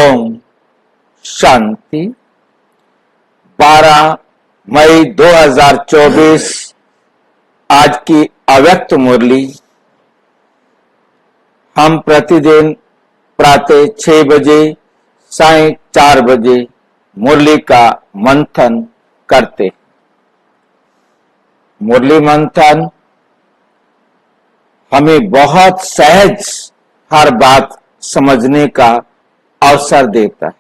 ओम शांति। 12 मई 2024 आज की अव्यक्त मुरली। हम प्रतिदिन प्रातः 6 बजे साय 4 बजे मुरली का मंथन करते। मुरली मंथन हमें बहुत सहज हर बात समझने का अवसर देता है।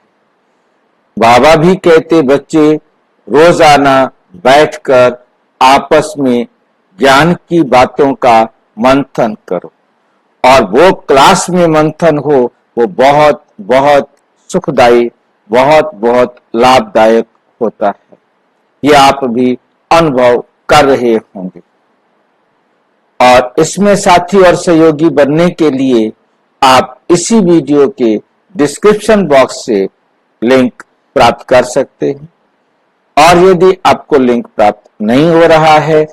बाबा भी कहते बच्चे रोजाना बैठकर आपस में ज्ञान की बातों का मंथन करो, और वो क्लास में मंथन हो वो बहुत बहुत सुखदायी, बहुत बहुत लाभदायक होता है। ये आप भी अनुभव कर रहे होंगे। और इसमें साथी और सहयोगी बनने के लिए आप इसी वीडियो के डिस्क्रिप्शन बॉक्स से लिंक प्राप्त कर सकते हैं। और यदि आपको लिंक प्राप्त नहीं हो रहा है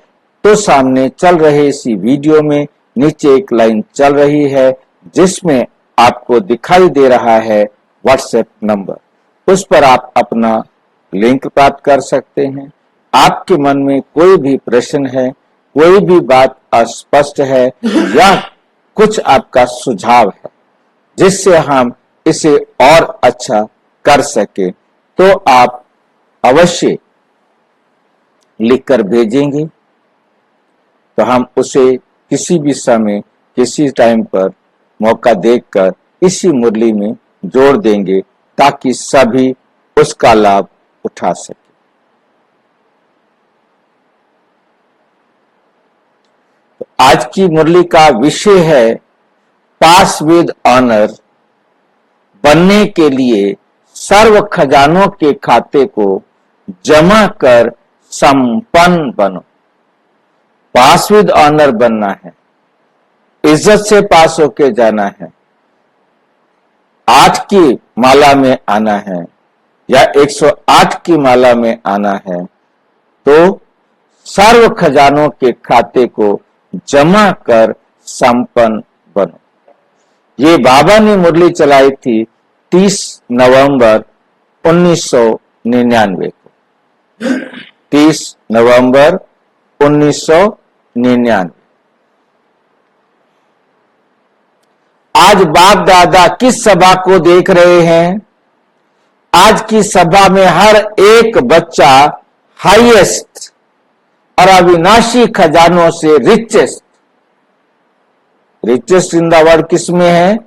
तो सामने चल रहे इसी वीडियो में नीचे एक लाइन चल रही है जिसमें आपको दिखाई दे रहा है व्हाट्सएप नंबर। उस पर आप अपना लिंक प्राप्त कर सकते हैं। आपके मन में कोई भी प्रश्न है, कोई भी बात अस्पष्ट है या कुछ आपका सुझाव है जिससे हम इसे और अच्छा कर सके तो आप अवश्य लिखकर भेजेंगे तो हम उसे किसी भी समय किसी टाइम पर मौका देखकर इसी मुरली में जोड़ देंगे ताकि सभी उसका लाभ उठा सके। तो आज की मुरली का विषय है पास विद ऑनर। बनने के लिए सर्व खजानों के खाते को जमा कर संपन्न बनो। पास विद ऑनर बनना है, इज्जत से पास होके जाना है, 8 की माला में आना है या 108 की माला में आना है तो सर्व खजानों के खाते को जमा कर संपन्न बनो। ये बाबा ने मुरली चलाई थी 30 नवंबर 1999 को। 30 नवंबर 1999। आज बाप दादा किस सभा को देख रहे हैं? आज की सभा में हर एक बच्चा हाईएस्ट और अविनाशी खजानों से रिचेस्ट इन द वर्ल्ड किस में है?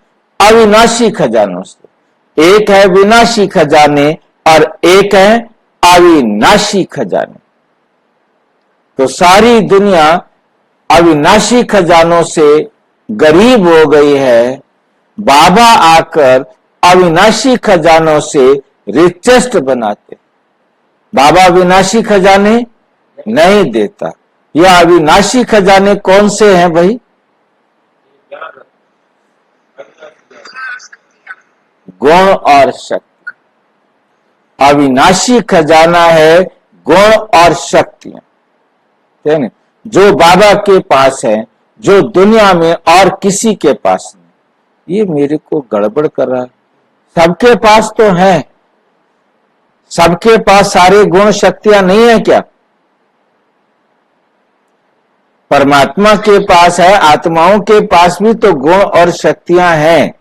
अविनाशी खजानों से। एक है विनाशी खजाने और एक है अविनाशी खजाने। तो सारी दुनिया अविनाशी खजानों से गरीब हो गई है। बाबा आकर अविनाशी खजानों से रिचेस्ट बनाते। बाबा विनाशी खजाने नहीं देता। यह अविनाशी खजाने कौन से हैं भाई? गुण और शक्ति। अविनाशी खजाना है गुण और शक्तियां, है ना, जो बाबा के पास है, जो दुनिया में और किसी के पास नहीं। ये मेरे को गड़बड़ कर रहा है। सबके पास तो है, सबके पास सारे गुण शक्तियां नहीं है क्या? परमात्मा के पास है, आत्माओं के पास भी तो गुण और शक्तियां हैं।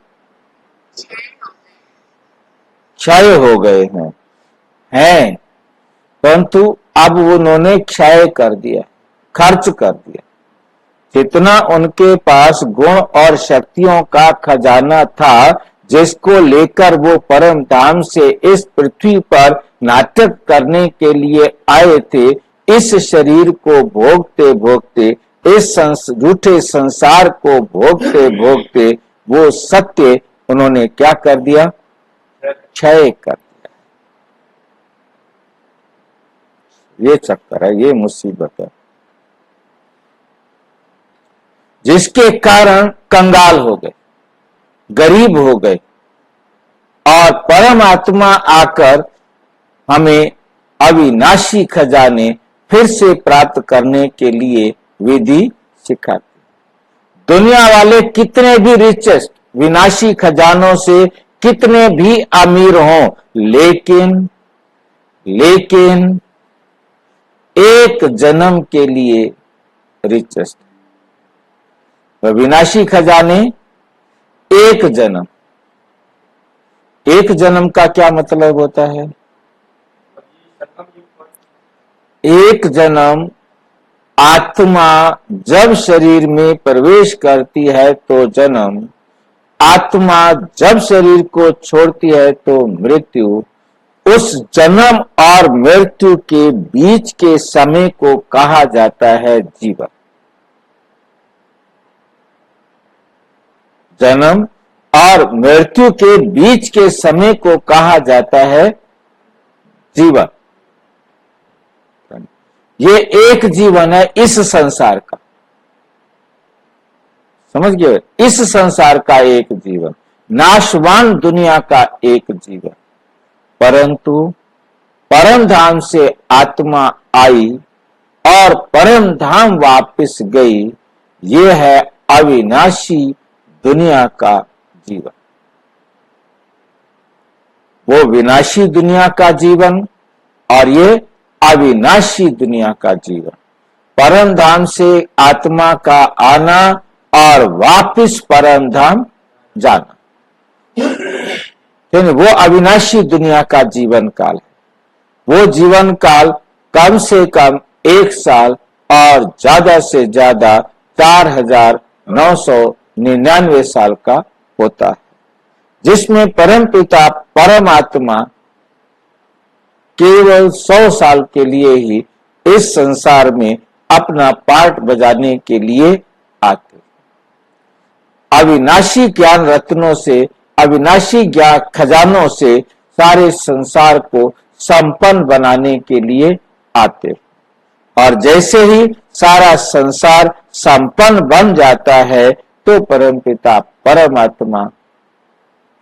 क्षय हो गए हैं, परंतु अब उन्होंने क्षय कर दिया, खर्च कर दिया। जितना उनके पास गुण और शक्तियों का खजाना था जिसको लेकर वो परम धाम से इस पृथ्वी पर नाटक करने के लिए आए थे, इस शरीर को भोगते भोगते, इस झूठे संसार को भोगते भोगते वो सत्य उन्होंने क्या कर दिया? क्षय कर दिया। ये चक्कर है, ये मुसीबत है जिसके कारण कंगाल हो गए, गरीब हो गए। और परमात्मा आकर हमें अविनाशी खजाने फिर से प्राप्त करने के लिए विधि सिखाते। दुनिया वाले कितने भी रिचेस्ट विनाशी खजानों से कितने भी अमीर हों, लेकिन एक जन्म के लिए रिचेस्ट। विनाशी खजाने एक जन्म। एक जन्म का क्या मतलब होता है? एक जन्म आत्मा जब शरीर में प्रवेश करती है तो जन्म, आत्मा जब शरीर को छोड़ती है तो मृत्यु। उस जन्म और मृत्यु के बीच के समय को कहा जाता है जीवन। जन्म और मृत्यु के बीच के समय को कहा जाता है जीवन। ये एक जीवन है इस संसार का, समझ गए? इस संसार का एक जीवन, नाशवान दुनिया का एक जीवन। परंतु परम धाम से आत्मा आई और परम धाम वापस गई, ये है अविनाशी दुनिया का जीवन। वो विनाशी दुनिया का जीवन और ये अविनाशी दुनिया का जीवन। परम धाम से आत्मा का आना और वापस परम धाम जाना, वो अविनाशी दुनिया का जीवन काल है। वो जीवन काल कम से कम 1 साल और ज्यादा से ज्यादा 4999 साल का होता है, जिसमें परम पिता परमात्मा केवल 100 साल के लिए ही इस संसार में अपना पार्ट बजाने के लिए आते। अविनाशी ज्ञान रत्नों से, अविनाशी ज्ञान खजानों से सारे संसार को संपन्न बनाने के लिए आते। और जैसे ही सारा संसार संपन्न बन जाता है तो परमपिता परमात्मा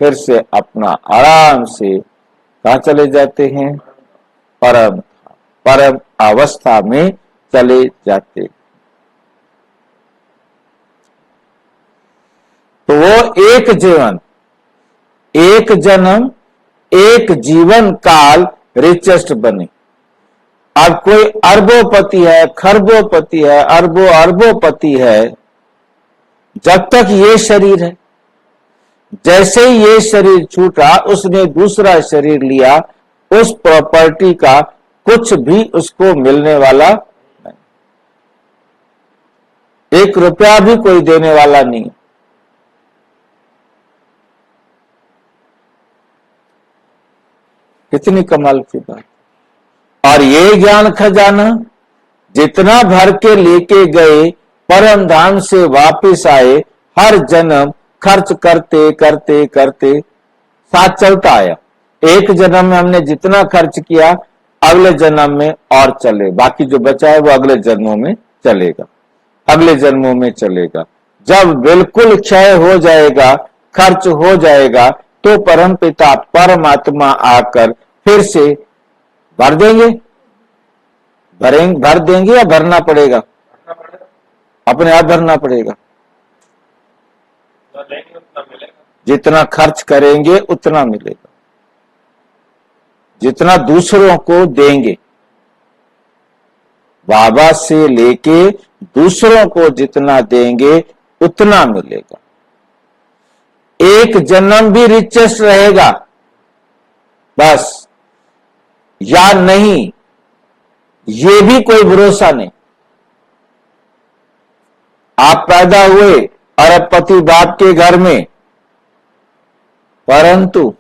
फिर से अपना आराम से कहाँ चले जाते हैं? परम अवस्था में चले जाते। तो वो एक जीवन, एक जन्म, एक जीवन काल रिचेस्ट बने। अब कोई अरबोपति है, खरबोपति है, अरबोपति है, जब तक ये शरीर है, जैसे ही ये शरीर छूटा उसने दूसरा शरीर लिया, उस प्रॉपर्टी का कुछ भी उसको मिलने वाला नहीं, 1 रुपया भी कोई देने वाला नहीं। कितनी कमाल की बात। और ये ज्ञान खजाना जितना भर के लेके गए, परम धाम से वापस आए, हर जन्म खर्च करते करते करते साथ चलता आया। एक जन्म में हमने जितना खर्च किया, अगले जन्म में और चले, बाकी जो बचा है वो अगले जन्मों में चलेगा, अगले जन्मों में चलेगा। जब बिल्कुल क्षय हो जाएगा, खर्च हो जाएगा, तो परम पिता परमात्मा आकर फिर से भर देंगे। भर देंगे या भरना पड़ेगा? अपने आप भरना पड़ेगा। जितना खर्च करेंगे उतना मिलेगा, जितना दूसरों को देंगे, बाबा से लेके दूसरों को जितना देंगे उतना मिलेगा। एक जन्म भी रिचेस्ट रहेगा बस, या नहीं ये भी कोई भरोसा नहीं। आप पैदा हुए अरबपति बाप के घर में, परंतु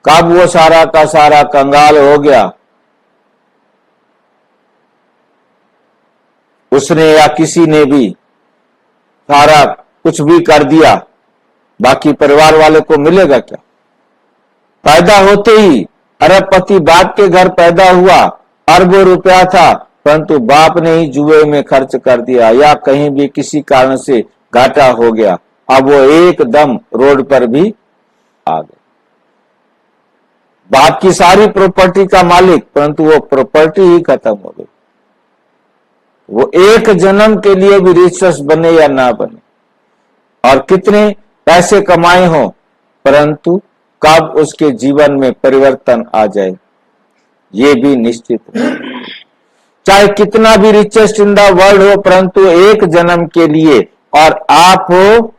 कब वो सारा का सारा कंगाल हो गया, उसने या किसी ने भी सारा कुछ भी कर दिया, बाकी परिवार वाले को मिलेगा क्या? पैदा होते ही अरबपति बाप के घर पैदा हुआ, अरबों रुपया था, परंतु बाप ने ही जुए में खर्च कर दिया या कहीं भी किसी कारण से घाटा हो गया, अब वो एकदम रोड पर भी आ गए। बाप की सारी प्रॉपर्टी का मालिक, परंतु वो प्रॉपर्टी ही खत्म हो गई। वो एक जन्म के लिए भी रिचेस्ट बने या ना बने, और कितने पैसे कमाए हो, परंतु कब उसके जीवन में परिवर्तन आ जाए ये भी निश्चित है। चाहे कितना भी रिचेस्ट इन द वर्ल्ड हो, परंतु एक जन्म के लिए, और आप हो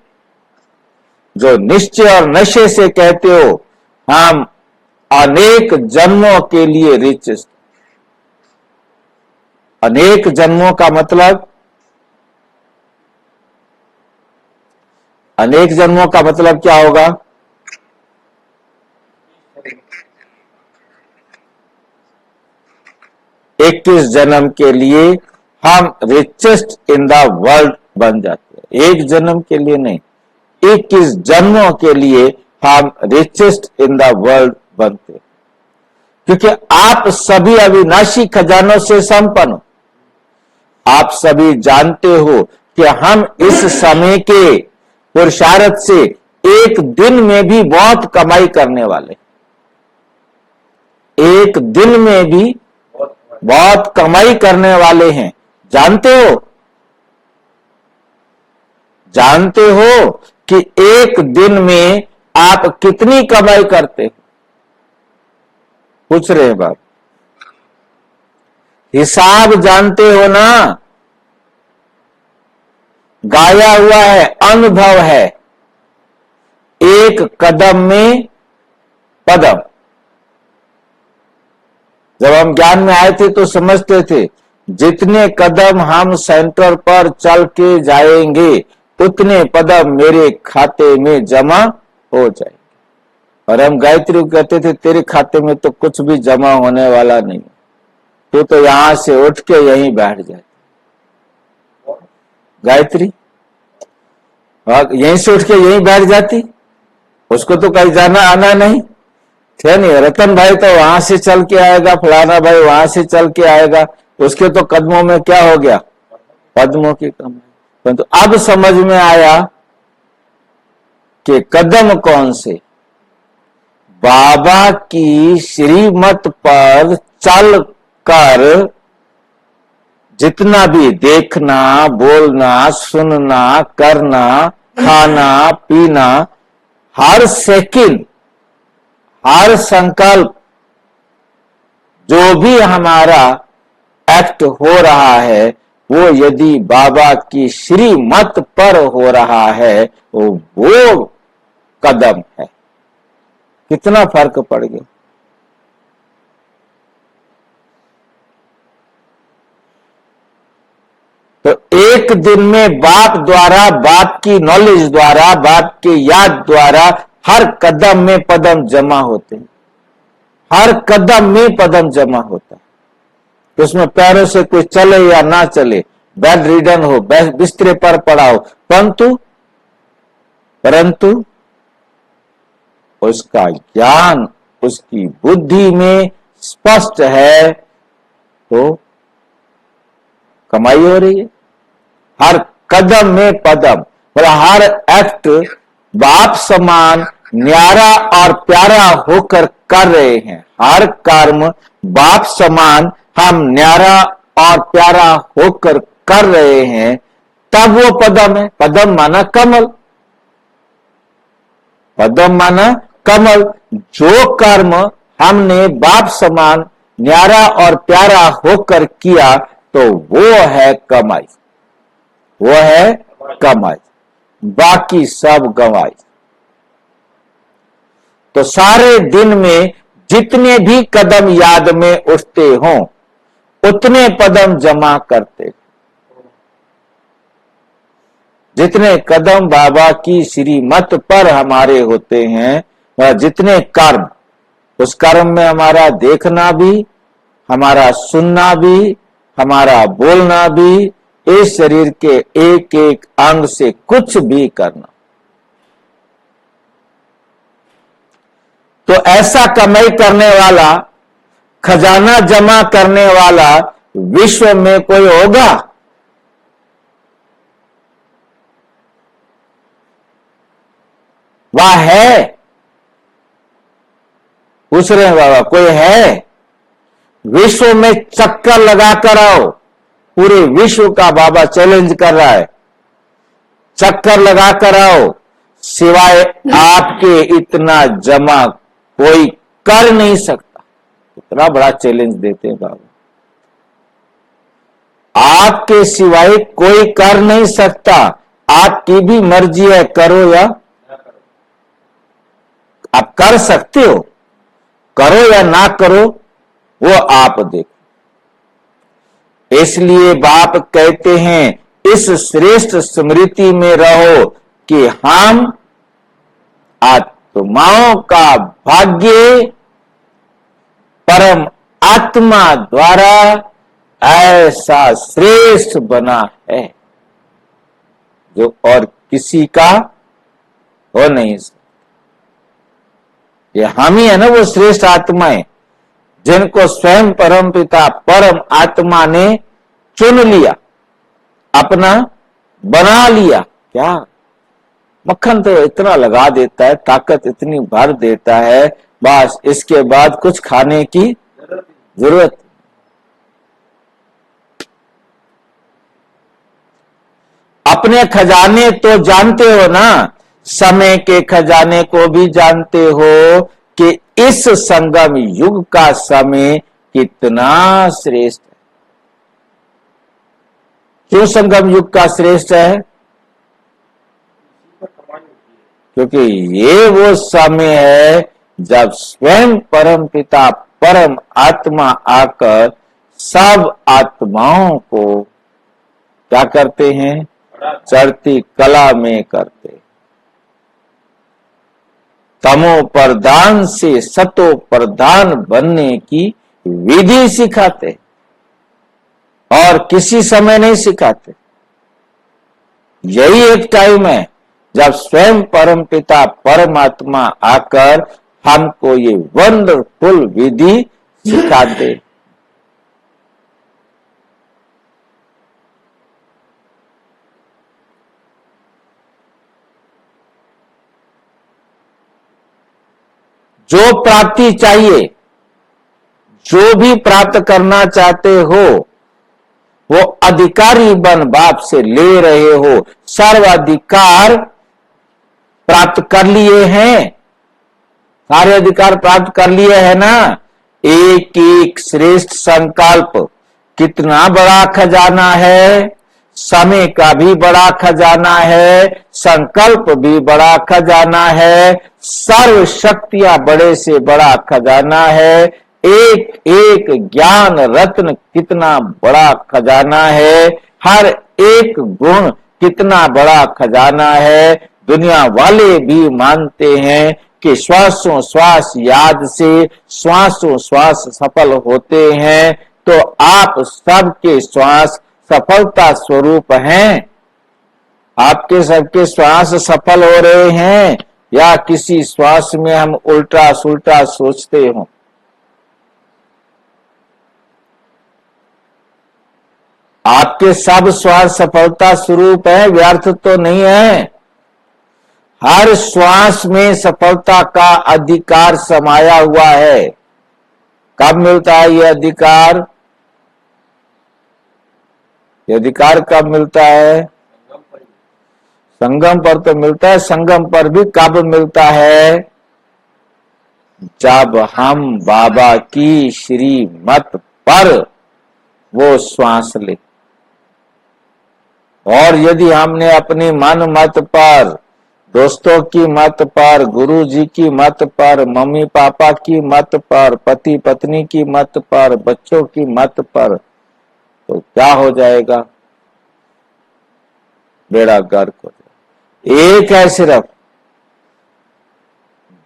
जो निश्चय और नशे से कहते हो हम अनेक जन्मों के लिए रिचेस्ट। अनेक जन्मों का मतलब, अनेक जन्मों का मतलब क्या होगा? 21 जन्म के लिए हम रिचेस्ट इन द वर्ल्ड बन जाते हैं। एक जन्म के लिए नहीं, 21 जन्मों के लिए हम रिचेस्ट इन द वर्ल्ड बनते हैं, क्योंकि आप सभी अविनाशी खजानों से संपन्न हो। आप सभी जानते हो कि हम इस समय के पुरुषार्थ से एक दिन में भी बहुत कमाई करने वाले, एक दिन में भी बहुत कमाई करने वाले हैं। जानते हो, जानते हो कि एक दिन में आप कितनी कमाई करते हो? पूछ रहे हैं बात, हिसाब जानते हो ना? गाया हुआ है, अनुभव है, एक कदम में पदम। जब हम ज्ञान में आए थे तो समझते थे जितने कदम हम सेंटर पर चल के जाएंगे उतने कदम मेरे खाते में जमा हो जाएंगे। और हम गायत्री को कहते थे तेरे खाते में तो कुछ भी जमा होने वाला नहीं, तू तो यहां से उठ के यहीं बैठ जाए। गायत्री यहीं से उठ के यहीं बैठ जाती, उसको तो कहीं जाना आना नहीं थे। नहीं, रतन भाई तो वहां से चल के आएगा, फलाना भाई वहां से चल के आएगा, उसके तो कदमों में क्या हो गया? पद्मों की कमाई। परंतु अब समझ में आया कि कदम कौन से? बाबा की श्रीमत पर चल कर जितना भी देखना, बोलना, सुनना, करना, खाना, पीना, हर सेकंड, हर संकल्प, जो भी हमारा एक्ट हो रहा है वो यदि बाबा की श्रीमत पर हो रहा है वो कदम है। कितना फर्क पड़ गया। तो एक दिन में बाप द्वारा, बाप की नॉलेज द्वारा, बाप की याद द्वारा हर कदम में पदम जमा होते हैं, हर कदम में पदम जमा होता है। तो उसमें पैरों से कोई चले या ना चले, बेड रिडन हो, बिस्तरे पर पड़ा हो, परंतु उसका ज्ञान उसकी बुद्धि में स्पष्ट है तो कमाई हो रही है। हर कदम में पदम, बोला हर एक्ट बाप समान न्यारा और प्यारा होकर कर रहे हैं। हर कर्म बाप समान हम न्यारा और प्यारा होकर कर रहे हैं, तब वो पदम है। पदम माना कमल, पदम माना कमल। जो कर्म हमने बाप समान न्यारा और प्यारा होकर किया तो वो है कमाई, वो है कमाई, बाकी सब गंवाई। तो सारे दिन में जितने भी कदम याद में उठते हों उतने कदम जमा करते। जितने कदम बाबा की श्रीमत पर हमारे होते हैं, जितने कर्म, उस कर्म में हमारा देखना भी, हमारा सुनना भी, हमारा बोलना भी, इस शरीर के एक एक अंग से कुछ भी करना। तो ऐसा कमाई करने वाला, खजाना जमा करने वाला विश्व में कोई होगा? वह है? पूछ रहे हैं बाबा, कोई है? विश्व में चक्कर लगा कर आओ, पूरे विश्व का बाबा चैलेंज कर रहा है। चक्कर लगा कर आओ, सिवाय आपके इतना जमा कोई कर नहीं सकता। इतना बड़ा चैलेंज देते हैं बाबा, आपके सिवाय कोई कर नहीं सकता। आपकी भी मर्जी है, करो या आप कर सकते हो, करो या ना करो वो आप देखो। इसलिए बाप कहते हैं इस श्रेष्ठ स्मृति में रहो कि हम आत्माओं का भाग्य परम आत्मा द्वारा ऐसा श्रेष्ठ बना है जो और किसी का हो नहीं सकता। ये हम ही है ना वो श्रेष्ठ आत्माएं जिनको स्वयं परम पिता परम आत्मा ने चुन लिया, अपना बना लिया। क्या मक्खन तो इतना लगा देता है, ताकत इतनी भर देता है, बस इसके बाद कुछ खाने की जरूरत। अपने खजाने तो जानते हो ना, समय के खजाने को भी जानते हो कि इस संगम युग का समय कितना श्रेष्ठ है। क्यों संगम युग का श्रेष्ठ है? क्योंकि ये वो समय है जब स्वयं परम पिता परम आत्मा आकर सब आत्माओं को क्या करते हैं? चढ़ती कला में करते। तमो प्रधान से सतो प्रधान बनने की विधि सिखाते और किसी समय नहीं सिखाते। यही एक टाइम है जब स्वयं परम पिता परमात्मा आकर हमको ये वंडरफुल विधि सिखाते। जो प्राप्ति चाहिए, जो भी प्राप्त करना चाहते हो, वो अधिकारी बन बाप से ले रहे हो। सर्वाधिकार प्राप्त कर लिए हैं, सारे अधिकार प्राप्त कर लिए हैं ना। एक एक श्रेष्ठ संकल्प, कितना बड़ा खजाना है। समय का भी बड़ा खजाना है, संकल्प भी बड़ा खजाना है, सर्व शक्तियां बड़े से बड़ा खजाना है। एक एक ज्ञान रत्न कितना बड़ा खजाना है। हर एक गुण कितना बड़ा खजाना है। दुनिया वाले भी मानते हैं कि श्वासों श्वास याद से श्वासों श्वास सफल होते हैं। तो आप सबके श्वास सफलता स्वरूप हैं। आपके सबके श्वास सफल हो रहे हैं या किसी श्वास में हम उल्टा सुल्टा सोचते हो? आपके सब श्वास सफलता स्वरूप है, व्यर्थ तो नहीं है। हर श्वास में सफलता का अधिकार समाया हुआ है। कब मिलता है ये अधिकार? ये अधिकार कब मिलता है? संगम पर तो मिलता है। संगम पर भी कब मिलता है? जब हम बाबा की श्रीमत पर वो श्वास ले। और यदि हमने अपनी मन मत पर, दोस्तों की मत पर, गुरु जी की मत पर, मम्मी पापा की मत पर, पति पत्नी की मत पर, बच्चों की मत पर, तो क्या हो जाएगा? बेड़ा गर्क हो जाएगा। एक है सिर्फ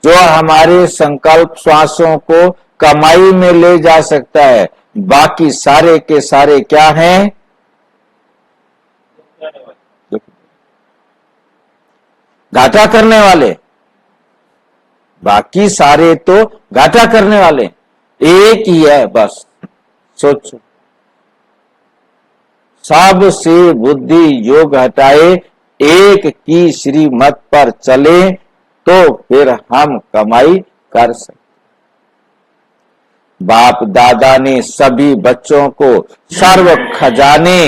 जो हमारे संकल्प श्वासों को कमाई में ले जा सकता है, बाकी सारे के सारे क्या हैं? घाटा करने वाले। बाकी सारे तो घाटा करने वाले। एक ही है बस, सोचो। सब से बुद्धि योग हटाए, एक की श्रीमत पर चले तो फिर हम कमाई कर सकते। बाप दादा ने सभी बच्चों को सर्व खजाने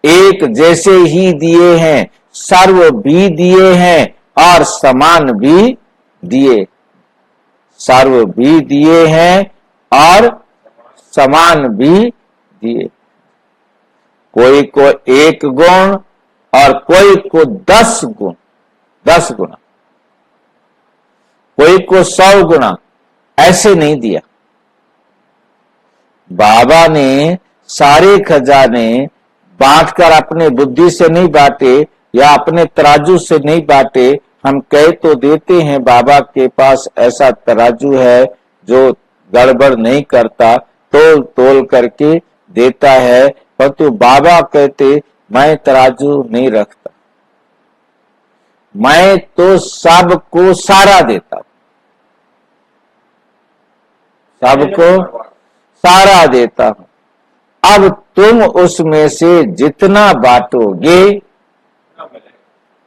एक जैसे ही दिए हैं, सर्व भी दिए हैं, और समान भी दिए, सर्व भी दिए हैं और समान भी दिए। कोई को 1 गुण और कोई को 10 गुण, 10 गुना, कोई को 100 गुना, ऐसे नहीं दिया। बाबा ने सारे खजाने बांटकर अपने बुद्धि से नहीं बांटे या अपने तराजू से नहीं बांटे। हम कह तो देते हैं बाबा के पास ऐसा तराजू है जो गड़बड़ नहीं करता, तोल तोल करके देता है, परंतु बाबा कहते मैं तराजू नहीं रखता, मैं तो सबको सारा देता हूं, सबको सारा देता हूं। अब तुम उसमें से जितना बांटोगे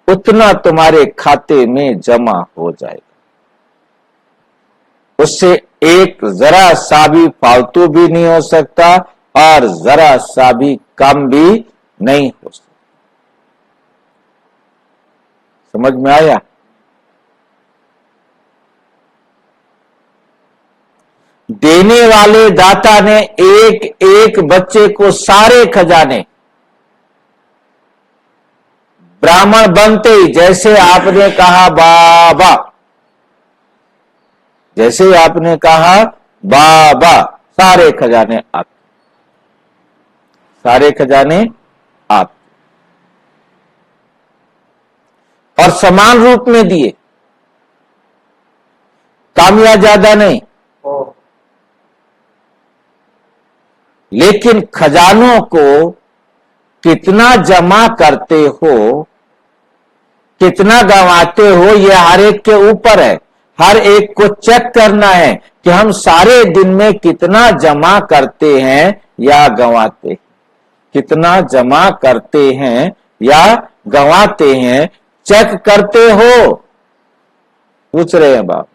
उतना तुम्हारे खाते में जमा हो जाएगा। उससे एक जरा सा भी फालतू भी नहीं हो सकता और जरा सा भी कम भी नहीं हो सकता। समझ में आया? देने वाले दाता ने एक एक बच्चे को सारे खजाने, ब्राह्मण बनते ही जैसे आपने कहा बाबा, जैसे आपने कहा बाबा, सारे खजाने आप, सारे खजाने आप, और समान रूप में दिए, कम या ज्यादा नहीं। लेकिन खजानों को कितना जमा करते हो, कितना गंवाते हो, यह हर एक के ऊपर है। हर एक को चेक करना है कि हम सारे दिन में कितना जमा करते हैं या गंवाते हैं, कितना जमा करते हैं या गंवाते हैं। चेक करते हो? पूछ रहे हैं बाबा,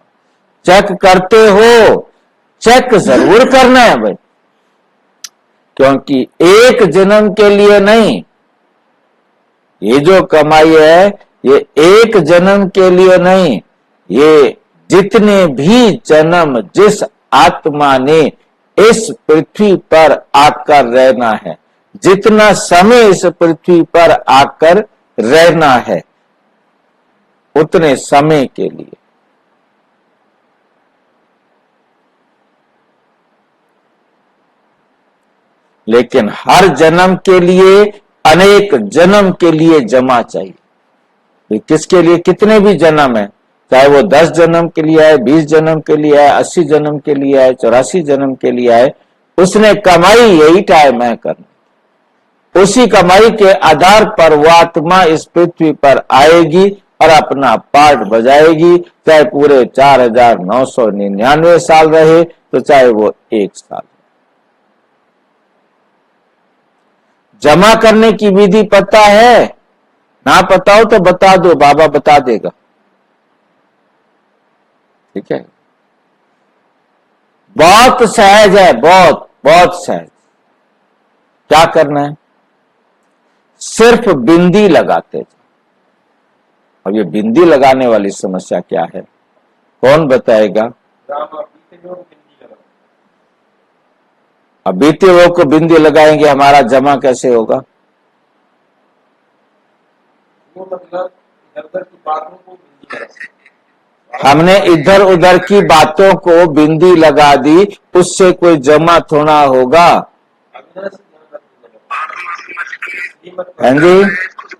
चेक करते हो? चेक जरूर करना है भाई, क्योंकि एक जन्म के लिए नहीं, ये जो कमाई है ये एक जन्म के लिए नहीं, ये जितने भी जन्म जिस आत्मा ने इस पृथ्वी पर आकर रहना है, जितना समय इस पृथ्वी पर आकर रहना है, उतने समय के लिए। लेकिन हर जन्म के लिए, अनेक जन्म के लिए जमा चाहिए। किसके लिए? कितने भी जन्म है, चाहे वो 10 जन्म के लिए आए, 20 जन्म के लिए आए, 80 जन्म के लिए आए, 84 जन्म के लिए आए, उसने कमाई यही टाइम है करना। उसी कमाई के आधार पर वो आत्मा इस पृथ्वी पर आएगी और अपना पार्ट बजाएगी, चाहे पूरे 4999 साल रहे तो चाहे वो 1 साल। जमा करने की विधि पता है? ना पता हो तो बता दो, बाबा बता देगा। ठीक है, बहुत सहज है, बहुत बहुत सहज। क्या करना है? सिर्फ बिंदी लगाते जाओ। अब ये बिंदी लगाने वाली समस्या क्या है, कौन बताएगा? अब बीते लोग को बिंदी लगाएंगे, हमारा जमा कैसे होगा? वो मतलब इधर की बातों को हमने इधर उधर की बातों को बिंदी लगा दी, उससे कोई जमा थोड़ा होगा। हाँ जी, खुद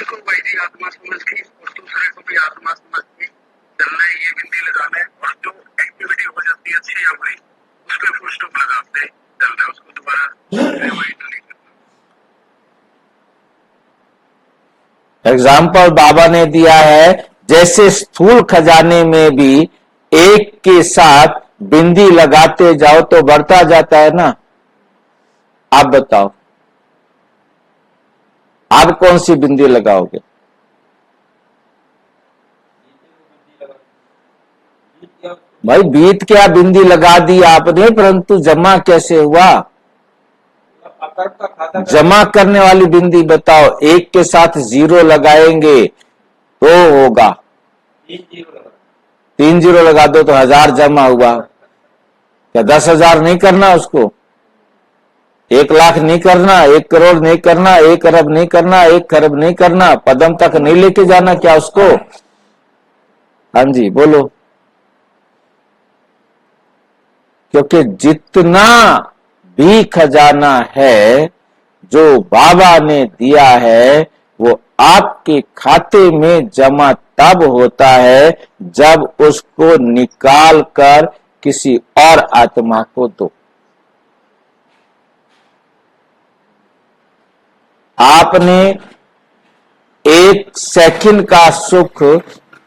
को वैदिक आत्मा समझ के दूसरे को भी आत्मा समझ के चलना है, ये बिंदी लगाना है। और जो एक्टिविटी हो जाती है अच्छी या बुरी, उसको फुल स्टॉप लगाते चल रहा है, उसको दोबारा एग्जाम्पल बाबा ने दिया है। जैसे स्थूल खजाने में भी एक के साथ बिंदी लगाते जाओ तो बढ़ता जाता है ना। आप बताओ, आप कौन सी बिंदी लगाओगे? भाई बीत क्या बिंदी लगा दी आपने, परंतु जमा कैसे हुआ? जमा करने वाली बिंदी बताओ। एक के साथ 0 लगाएंगे तो होगा 3 जीरो लगा दो तो 1000 जमा हुआ। क्या 10,000 नहीं करना उसको? 1,00,000 नहीं करना, 1 करोड़ नहीं करना, 1 अरब नहीं करना, 1 खरब नहीं करना, पदम तक नहीं लेके जाना क्या उसको? हाँ जी बोलो। क्योंकि जितना भी खजाना है जो बाबा ने दिया है वो आपके खाते में जमा तब होता है जब उसको निकाल कर किसी और आत्मा को दो। आपने 1 सेकंड का सुख,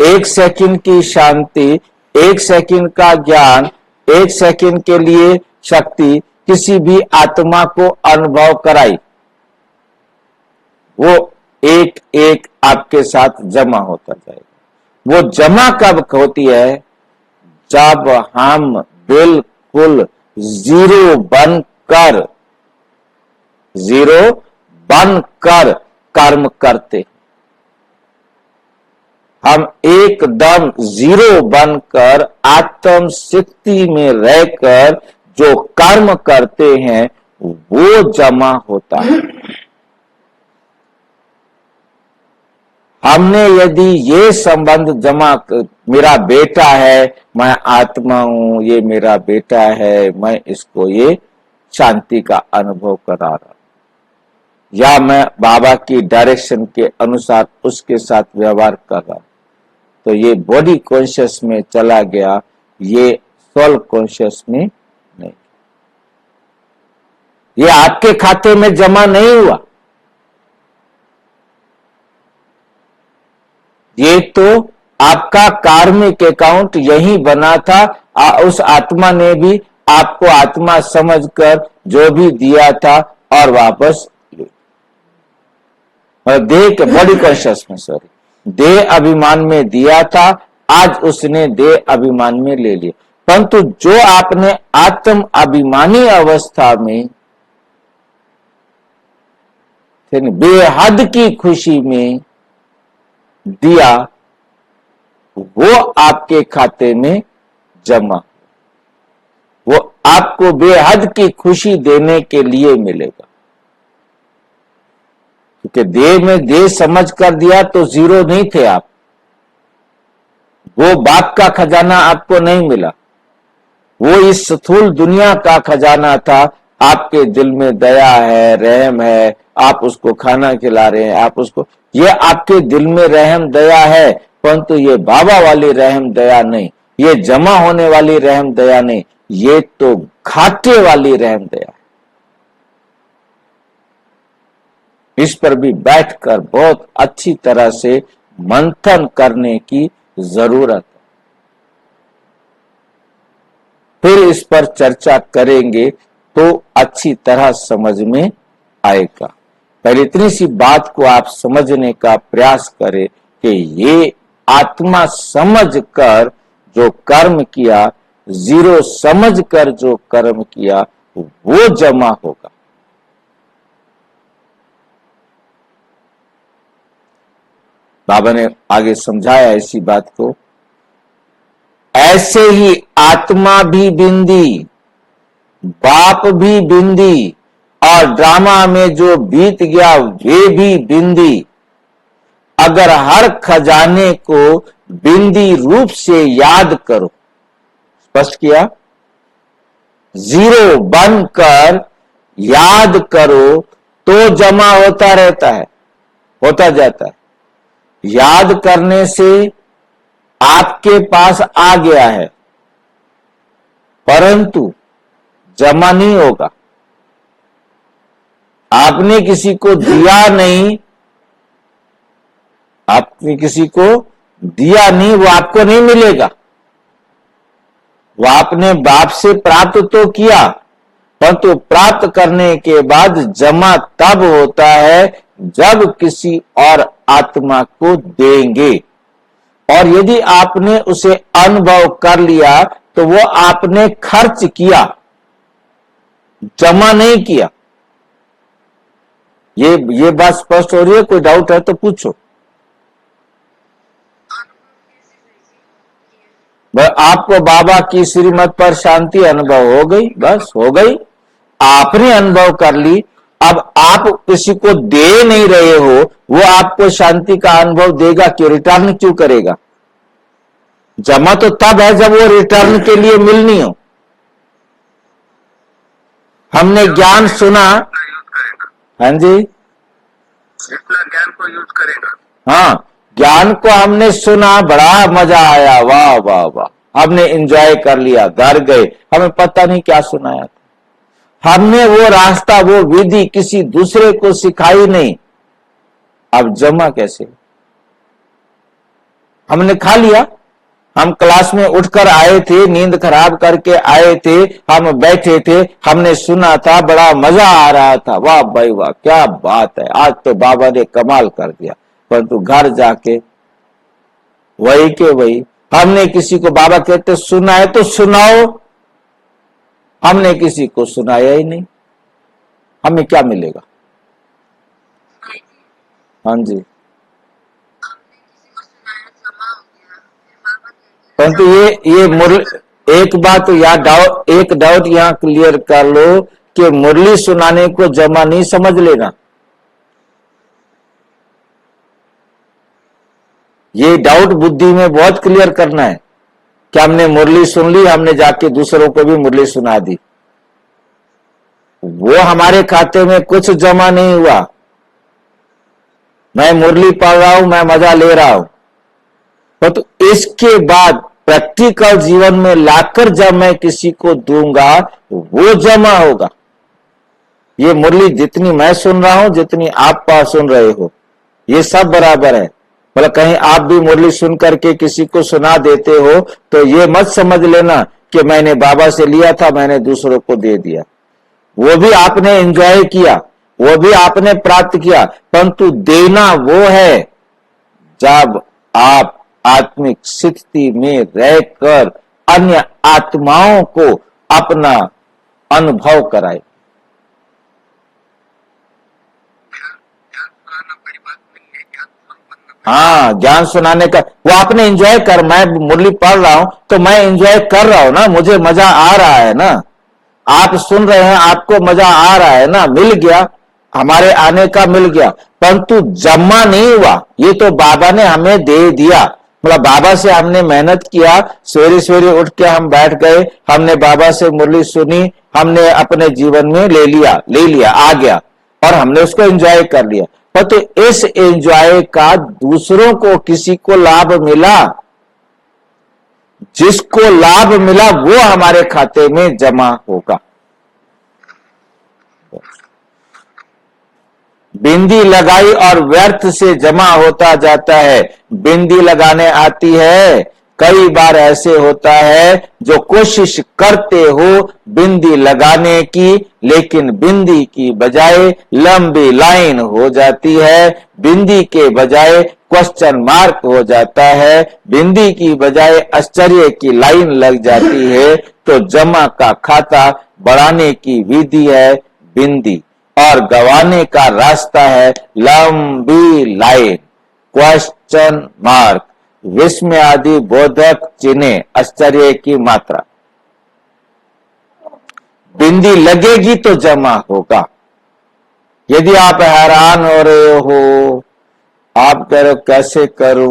1 सेकंड की शांति, 1 सेकंड का ज्ञान, 1 सेकंड के लिए शक्ति किसी भी आत्मा को अनुभव कराई, वो एक एक आपके साथ जमा होता जाएगा। वो जमा कब होती है? जब हम बिल्कुल जीरो बनकर कर्म करते। हम एकदम जीरो बनकर आत्म शक्ति में रहकर जो कर्म करते हैं वो जमा होता है। हमने यदि ये संबंध जमा, मेरा बेटा है, मैं आत्मा हूं, ये मेरा बेटा है, मैं इसको ये शांति का अनुभव करा रहा, या मैं बाबा की डायरेक्शन के अनुसार उसके साथ व्यवहार कर रहा, तो ये बॉडी कॉन्शियस में चला गया, ये सोल कॉन्शियस में नहीं। ये आपके खाते में जमा नहीं हुआ, ये तो आपका कार्मिक अकाउंट यही बना था। उस आत्मा ने भी आपको आत्मा समझकर जो भी दिया था और वापस देह के बॉडी कॉन्शियस में, सॉरी, देह अभिमान में दिया था, आज उसने देह अभिमान में ले लिया। परंतु जो आपने आत्म अभिमानी अवस्था में बेहद की खुशी में दिया, वो आपके खाते में जमा, वो आपको बेहद की खुशी देने के लिए मिलेगा। क्योंकि देह में देह समझ कर दिया तो जीरो नहीं थे आप, वो बाप का खजाना आपको नहीं मिला, वो इस स्थूल दुनिया का खजाना था। आपके दिल में दया है, रहम है, आप उसको खाना खिला रहे हैं, आप उसको, ये आपके दिल में रहम दया है, परंतु ये बाबा वाली रहम दया नहीं, ये जमा होने वाली रहम दया नहीं, ये तो घाटे वाली रहम दया है। इस पर भी बैठकर बहुत अच्छी तरह से मंथन करने की जरूरत है। फिर इस पर चर्चा करेंगे तो अच्छी तरह समझ में आएगा। पहले इतनी सी बात को आप समझने का प्रयास करें कि ये आत्मा समझकर जो कर्म किया, जीरो समझकर जो कर्म किया, वो जमा होगा। बाबा ने आगे समझाया इसी बात को। ऐसे ही आत्मा भी बिंदी, बाप भी बिंदी, और ड्रामा में जो बीत गया वे भी बिंदी। अगर हर खजाने को बिंदी रूप से याद करो, स्पष्ट किया, जीरो बनकर याद करो तो जमा होता रहता है, होता जाता है। याद करने से आपके पास आ गया है, परंतु जमा नहीं होगा। आपने किसी को दिया नहीं, आपने किसी को दिया नहीं, वो आपको नहीं मिलेगा। वो आपने बाप से प्राप्त तो किया, परंतु प्राप्त करने के बाद जमा तब होता है जब किसी और आत्मा को देंगे। और यदि आपने उसे अनुभव कर लिया तो वो आपने खर्च किया, जमा नहीं किया। ये बात स्पष्ट हो रही है? कोई डाउट है तो पूछो। आपको बाबा की श्रीमत पर शांति अनुभव हो गई, बस हो गई, आपने अनुभव कर ली। अब आप किसी को दे नहीं रहे हो, वो आपको शांति का अनुभव देगा कि रिटर्न क्यों करेगा? जमा तो तब है जब वो रिटर्न के लिए मिलनी हो। हमने ज्ञान सुना, हाँ जी, जितना ज्ञान को यूज करेगा। हाँ, ज्ञान को हमने सुना, बड़ा मजा आया, वाह वाह वाह, हमने एंजॉय कर लिया, घर गए, हमें पता नहीं क्या सुनाया था। हमने वो रास्ता, वो विधि किसी दूसरे को सिखाई नहीं। अब जमा कैसे? हमने खा लिया, हम क्लास में उठकर आए थे, नींद खराब करके आए थे, हम बैठे थे, हमने सुना था, बड़ा मजा आ रहा था, वाह भाई वाह, क्या बात है, आज तो बाबा ने कमाल कर दिया। परंतु घर जाके वही के वही, हमने किसी को, बाबा कहते सुना है तो सुनाओ, हमने किसी को सुनाया ही नहीं, हमें क्या मिलेगा? हाँ जी, परंतु ये मुरली, एक बात एक डाउट यहाँ क्लियर कर लो कि मुरली सुनाने को जमा नहीं समझ लेना। ये डाउट बुद्धि में बहुत क्लियर करना है कि हमने मुरली सुन ली, हमने जाके दूसरों को भी मुरली सुना दी, वो हमारे खाते में कुछ जमा नहीं हुआ। मैं मुरली पढ़ रहा हूं, मैं मजा ले रहा हूं, तो इसके बाद प्रैक्टिकल जीवन में लाकर जब मैं किसी को दूंगा वो जमा होगा। ये मुरली जितनी मैं सुन रहा हूं, जितनी आप पास सुन रहे हो, ये सब बराबर है। मतलब कहीं आप भी मुरली सुन करके किसी को सुना देते हो तो ये मत समझ लेना कि मैंने बाबा से लिया था, मैंने दूसरों को दे दिया। वो भी आपने एंजॉय किया, वो भी आपने प्राप्त किया, परंतु देना वो है जब आप आत्मिक स्थिति में रहकर अन्य आत्माओं को अपना अनुभव कराए। हाँ, ज्ञान सुनाने का वो आपने एंजॉय कर, मैं मुरली पढ़ रहा हूं तो मैं एंजॉय कर रहा हूं ना, मुझे मजा आ रहा है ना, आप सुन रहे हैं, आपको मजा आ रहा है ना, मिल गया, हमारे आने का मिल गया, परंतु जमा नहीं हुआ। ये तो बाबा ने हमें दे दिया, मतलब बाबा से हमने मेहनत किया, सवेरे सवेरे उठ के हम बैठ गए, हमने बाबा से मुरली सुनी, हमने अपने जीवन में ले लिया, आ गया और हमने उसको एंजॉय कर लिया। तो इस एंजॉय का दूसरों को, किसी को लाभ मिला, जिसको लाभ मिला वो हमारे खाते में जमा होगा। बिंदी लगाई और व्यर्थ से जमा होता जाता है। बिंदी लगाने आती है, कई बार ऐसे होता है जो कोशिश करते हो बिंदी लगाने की, लेकिन बिंदी की बजाय लंबी लाइन हो जाती है, बिंदी के बजाय क्वेश्चन मार्क हो जाता है, बिंदी की बजाय आश्चर्य की लाइन लग जाती है। तो जमा का खाता बढ़ाने की विधि है बिंदी, और गवाने का रास्ता है लंबी लाइन, क्वेश्चन मार्क, विस्मय आदि बोधक चिन्ह, आश्चर्य की मात्रा। बिंदी लगेगी तो जमा होगा। यदि आप हैरान हो रहे हो, आप कह रहे हो कैसे करूं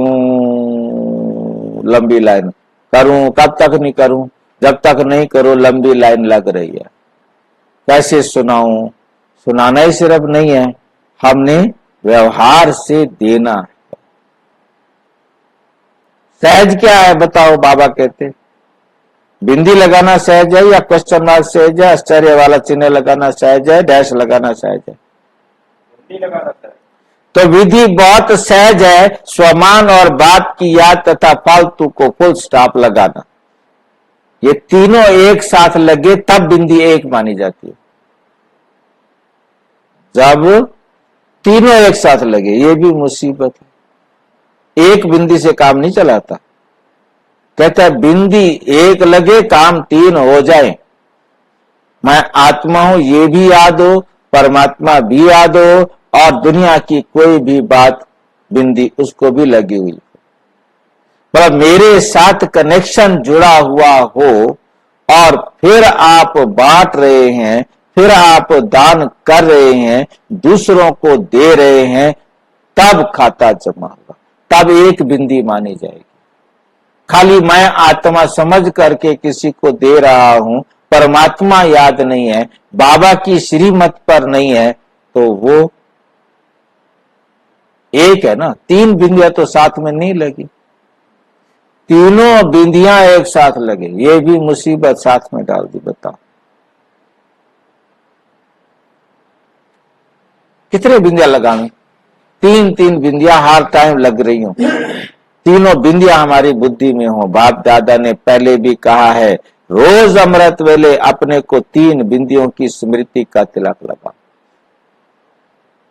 लंबी लाइन, करूं कब तक नहीं करूं, जब तक नहीं करो लंबी लाइन लग रही है। कैसे सुनाऊं? सुनाना ही सिर्फ नहीं है, हमने व्यवहार से देना है। सहज क्या है बताओ? बाबा कहते बिंदी लगाना सहज है या क्वेश्चन मार्क सहज है, आश्चर्य वाला चिन्ह लगाना सहज है, डैश लगाना सहज है? बिंदी लगाना सहज। तो विधि बहुत सहज है, स्वमान और बात की याद तथा फालतू को फुल स्टॉप लगाना। ये तीनों एक साथ लगे तब बिंदी एक मानी जाती है। जब तीनों एक साथ लगे, ये भी मुसीबत है, एक बिंदी से काम नहीं चलाता। कहता है बिंदी एक लगे काम तीन हो जाए। मैं आत्मा हूं ये भी याद हो, परमात्मा भी याद हो, और दुनिया की कोई भी बात बिंदी उसको भी लगी हुई। मतलब मेरे साथ कनेक्शन जुड़ा हुआ हो और फिर आप बांट रहे हैं, फिर आप दान कर रहे हैं, दूसरों को दे रहे हैं, तब खाता जमा होगा, तब एक बिंदी मानी जाएगी। खाली मैं आत्मा समझ करके किसी को दे रहा हूं, परमात्मा याद नहीं है, बाबा की श्रीमत पर नहीं है, तो वो एक है ना। 3 बिंदियां तो साथ में नहीं लगी, तीनों बिंदियां एक साथ लगे, ये भी मुसीबत साथ में डाल दी। बताओ कितने बिंदियां लगानी? 3 बिंदियां हर टाइम लग रही हो, तीनों बिंदियां हमारी बुद्धि में हो। बाप दादा ने पहले भी कहा है, रोज अमृत वेले अपने को 3 बिंदियों की स्मृति का तिलक लगा।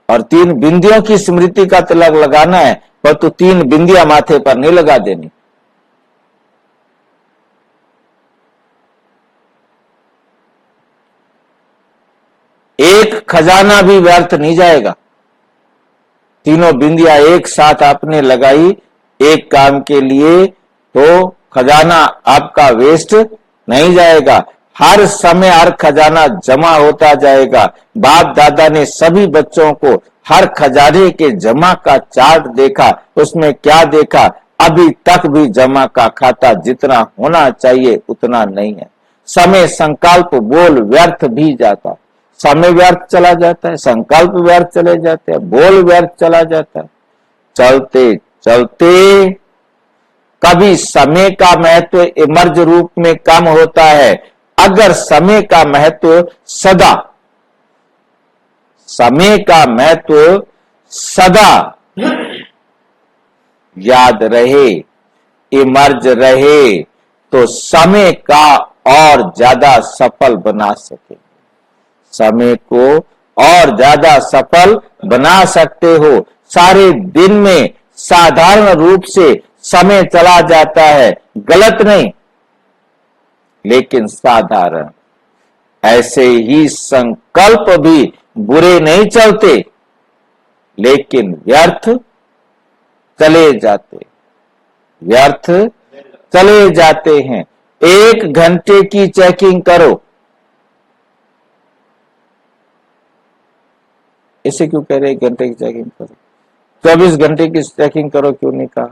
और 3 बिंदियों की स्मृति का तिलक लगाना है, पर तो 3 बिंदियां माथे पर नहीं लगा देनी। एक खजाना भी व्यर्थ नहीं जाएगा। तीनों बिंदियां एक साथ आपने लगाई एक काम के लिए, तो खजाना आपका वेस्ट नहीं जाएगा। हर समय हर खजाना जमा होता जाएगा। बाप दादा ने सभी बच्चों को हर खजाने के जमा का चार्ट देखा, उसमें क्या देखा? अभी तक भी जमा का खाता जितना होना चाहिए उतना नहीं है। समय संकल्प बोल व्यर्थ भी जाता, समय व्यर्थ चला जाता है, संकल्प व्यर्थ चले जाते हैं, बोल व्यर्थ चला जाता है। चलते चलते कभी समय का महत्व इमर्ज रूप में कम होता है। अगर समय का महत्व सदा याद रहे, इमर्ज रहे, तो समय का और ज्यादा सफल बना सके। समय को और ज्यादा सफल बना सकते हो। सारे दिन में साधारण रूप से समय चला जाता है, गलत नहीं, लेकिन साधारण। ऐसे ही संकल्प भी बुरे नहीं चलते, लेकिन व्यर्थ चले जाते हैं। 1 घंटे की चेकिंग करो। इसे क्यों कह रहे 1 घंटे की चेकिंग करो? 24 घंटे की चेकिंग करो क्यों नहीं कहा?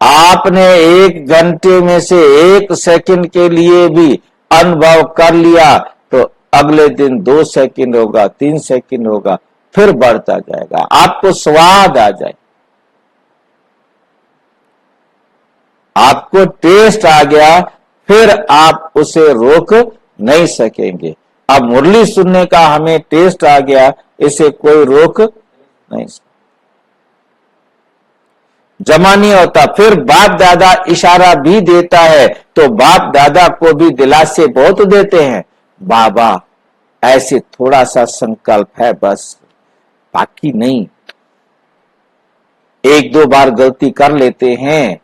आपने 1 घंटे में से 1 सेकंड के लिए भी अनुभव कर लिया, तो अगले दिन 2 सेकंड होगा, 3 सेकंड होगा, फिर बढ़ता जाएगा, आपको स्वाद आ जाए, आपको टेस्ट आ गया, फिर आप उसे रोक नहीं सकेंगे। अब मुरली सुनने का हमें टेस्ट आ गया, इसे कोई रोक नहीं सकता। जमा नहीं होता। फिर बाप दादा इशारा भी देता है, तो बाप दादा को भी दिलासे बहुत देते हैं, बाबा ऐसे थोड़ा सा संकल्प है बस, बाकी नहीं। 1-2 बार गलती कर लेते हैं,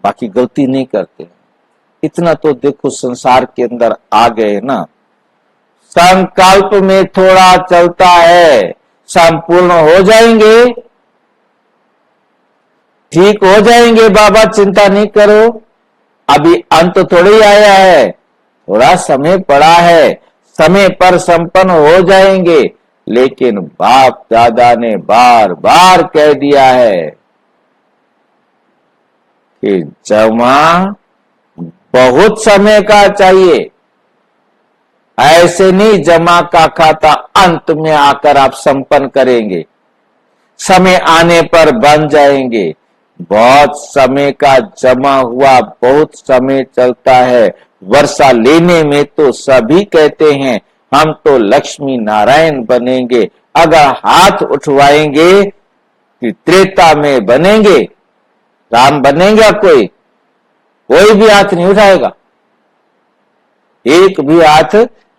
बाकी गलती नहीं करते। इतना तो देखो संसार के अंदर आ गए ना, संकल्प में थोड़ा चलता है, संपूर्ण हो जाएंगे, ठीक हो जाएंगे। बाबा चिंता नहीं करो, अभी अंत थोड़ी आया है, थोड़ा समय पड़ा है, समय पर संपन्न हो जाएंगे। लेकिन बाप दादा ने बार बार कह दिया है कि जमा बहुत समय का चाहिए, ऐसे नहीं जमा का खाता अंत में आकर आप संपन्न करेंगे, समय आने पर बन जाएंगे। बहुत समय का जमा हुआ बहुत समय चलता है। वर्षा लेने में तो सभी कहते हैं हम तो लक्ष्मी नारायण बनेंगे, अगर हाथ उठवाएंगे कि त्रेता में बनेंगे, राम बनेगा कोई भी हाथ नहीं उठाएगा, एक भी हाथ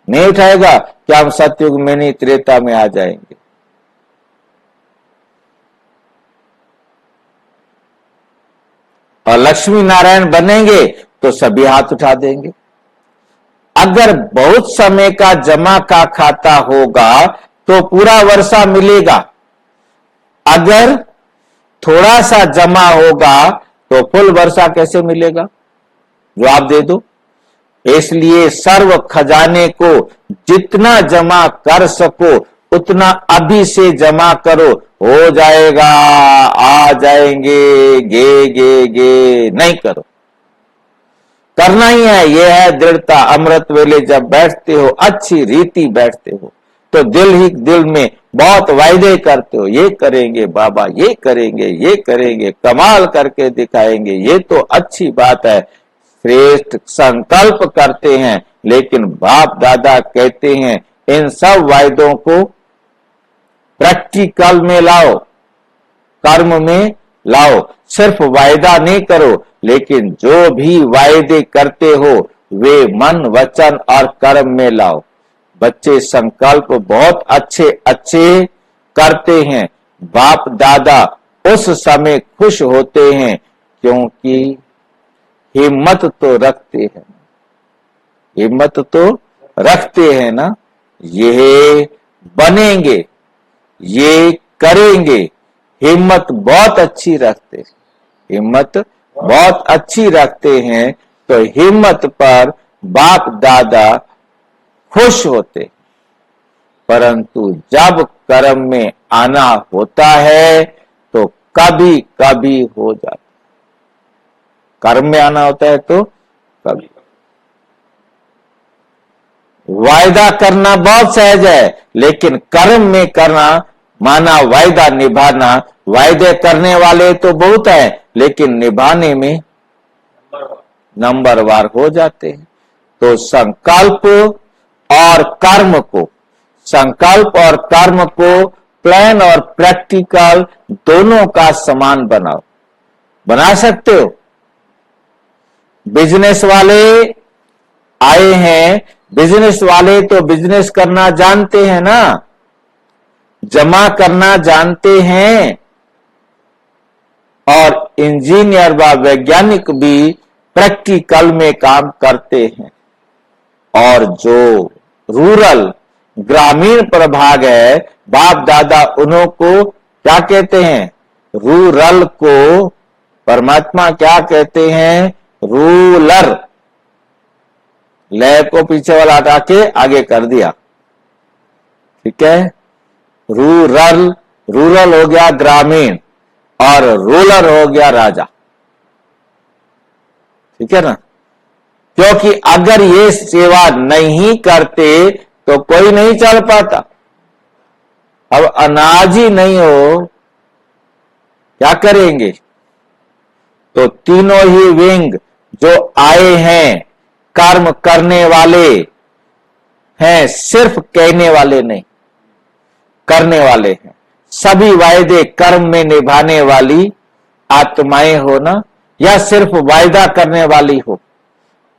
नहीं उठाएगा कि हम सतयुग में नहीं त्रेता में आ जाएंगे। और लक्ष्मी नारायण बनेंगे तो सभी हाथ उठा देंगे। अगर बहुत समय का जमा का खाता होगा तो पूरा वर्षा मिलेगा, अगर थोड़ा सा जमा होगा तो फुल वर्षा कैसे मिलेगा? जवाब दे दो। इसलिए सर्व खजाने को जितना जमा कर सको उतना अभी से जमा करो, हो जाएगा, आ जाएंगे, गे नहीं करो, करना ही है। यह है दृढ़ता। अमृत वेले जब बैठते हो, अच्छी रीति बैठते हो, तो दिल ही दिल में बहुत वायदे करते हो, ये करेंगे बाबा, ये करेंगे, ये करेंगे, कमाल करके दिखाएंगे, ये तो अच्छी बात है। श्रेष्ठ संकल्प करते हैं, लेकिन बाप दादा कहते हैं इन सब वायदों को प्रैक्टिकल में लाओ, कर्म में लाओ। सिर्फ वायदा नहीं करो, लेकिन जो भी वायदे करते हो वे मन, वचन और कर्म में लाओ। बच्चे संकल्प बहुत अच्छे अच्छे करते हैं। बाप दादा उस समय खुश होते हैं, क्योंकि हिम्मत तो रखते हैं, हिम्मत तो रखते हैं ना, ये बनेंगे, ये करेंगे। हिम्मत बहुत अच्छी रखते हैं, हिम्मत बहुत अच्छी रखते हैं, तो हिम्मत पर बाप दादा खुश होते। परंतु जब कर्म में आना होता है तो कभी कभी हो जाता, कर्म में आना होता है तो कभी। वायदा करना बहुत सहज है, लेकिन कर्म में करना माना वायदा निभाना। वायदे करने वाले तो बहुत हैं, लेकिन निभाने में नंबरवार हो जाते हैं। तो संकल्प और कर्म को, संकल्प और कर्म को प्लान और प्रैक्टिकल दोनों का समान बनाओ। बना सकते हो। बिजनेस वाले आए हैं, बिजनेस वाले तो बिजनेस करना जानते हैं ना, जमा करना जानते हैं। और इंजीनियर व वैज्ञानिक भी प्रैक्टिकल में काम करते हैं। और जो रूरल ग्रामीण प्रभाग है, बाप दादा उन्हों को क्या कहते हैं? रूरल को परमात्मा क्या कहते हैं? रूलर। लय को पीछे वाला हटा के आगे कर दिया, ठीक है। रूरल, रूरल हो गया ग्रामीण, और रूलर हो गया राजा, ठीक है ना। क्योंकि अगर ये सेवा नहीं करते तो कोई नहीं चल पाता। अब अनाज ही नहीं हो, क्या करेंगे? तो तीनों ही विंग जो आए हैं कर्म करने वाले हैं, सिर्फ कहने वाले नहीं, करने वाले हैं। सभी वायदे कर्म में निभाने वाली आत्माएं हो ना, या सिर्फ वायदा करने वाली हो।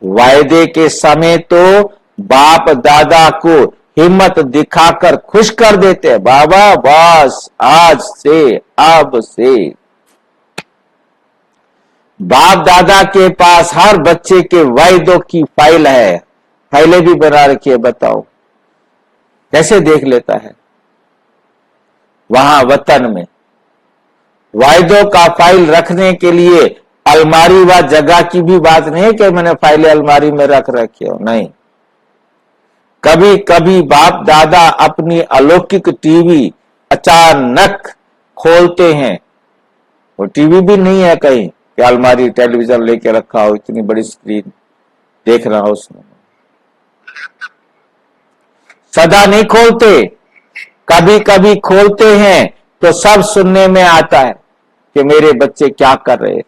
वायदे के समय तो बाप दादा को हिम्मत दिखाकर खुश कर देते हैं, बाबा बस आज से, अब से। बाप दादा के पास हर बच्चे के वायदों की फाइल है, फाइलें भी बना रखी है। बताओ कैसे देख लेता है? वहां वतन में वायदों का फाइल रखने के लिए अलमारी व जगह की भी बात नहीं है कि मैंने फाइलें अलमारी में रख रखी हो, नहीं। कभी कभी बाप दादा अपनी अलौकिक टीवी अचानक खोलते हैं, वो टीवी भी नहीं है कहीं कि अलमारी टेलीविजन लेके रखा हो, इतनी बड़ी स्क्रीन देख रहा हो उसमें। सदा नहीं खोलते, कभी कभी खोलते हैं तो सब सुनने में आता है कि मेरे बच्चे क्या कर रहे हैं।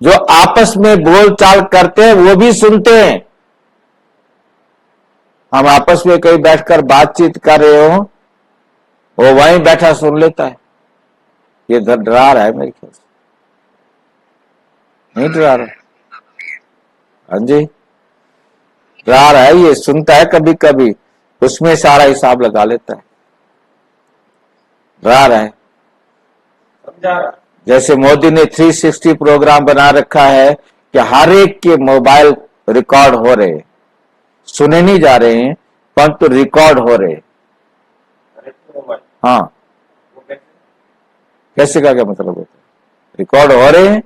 जो आपस में बोलचाल करते हैं वो भी सुनते हैं। हम आपस में कहीं बैठकर बातचीत कर रहे हो, वो वहीं बैठा सुन लेता है। ये डरा रहा है मेरे ख्याल से, नहीं डरा रहा? हाँ जी, डरा रहा है। ये सुनता है कभी कभी, उसमें सारा हिसाब लगा लेता है। डरा रहा है। जैसे मोदी ने 360 प्रोग्राम बना रखा है कि हर एक के मोबाइल रिकॉर्ड हो रहे हैं, सुने नहीं जा रहे हैं परंतु रिकॉर्ड हो रहे हैं। हाँ, कैसे का क्या मतलब होता है? रिकॉर्ड हो रहे हैं,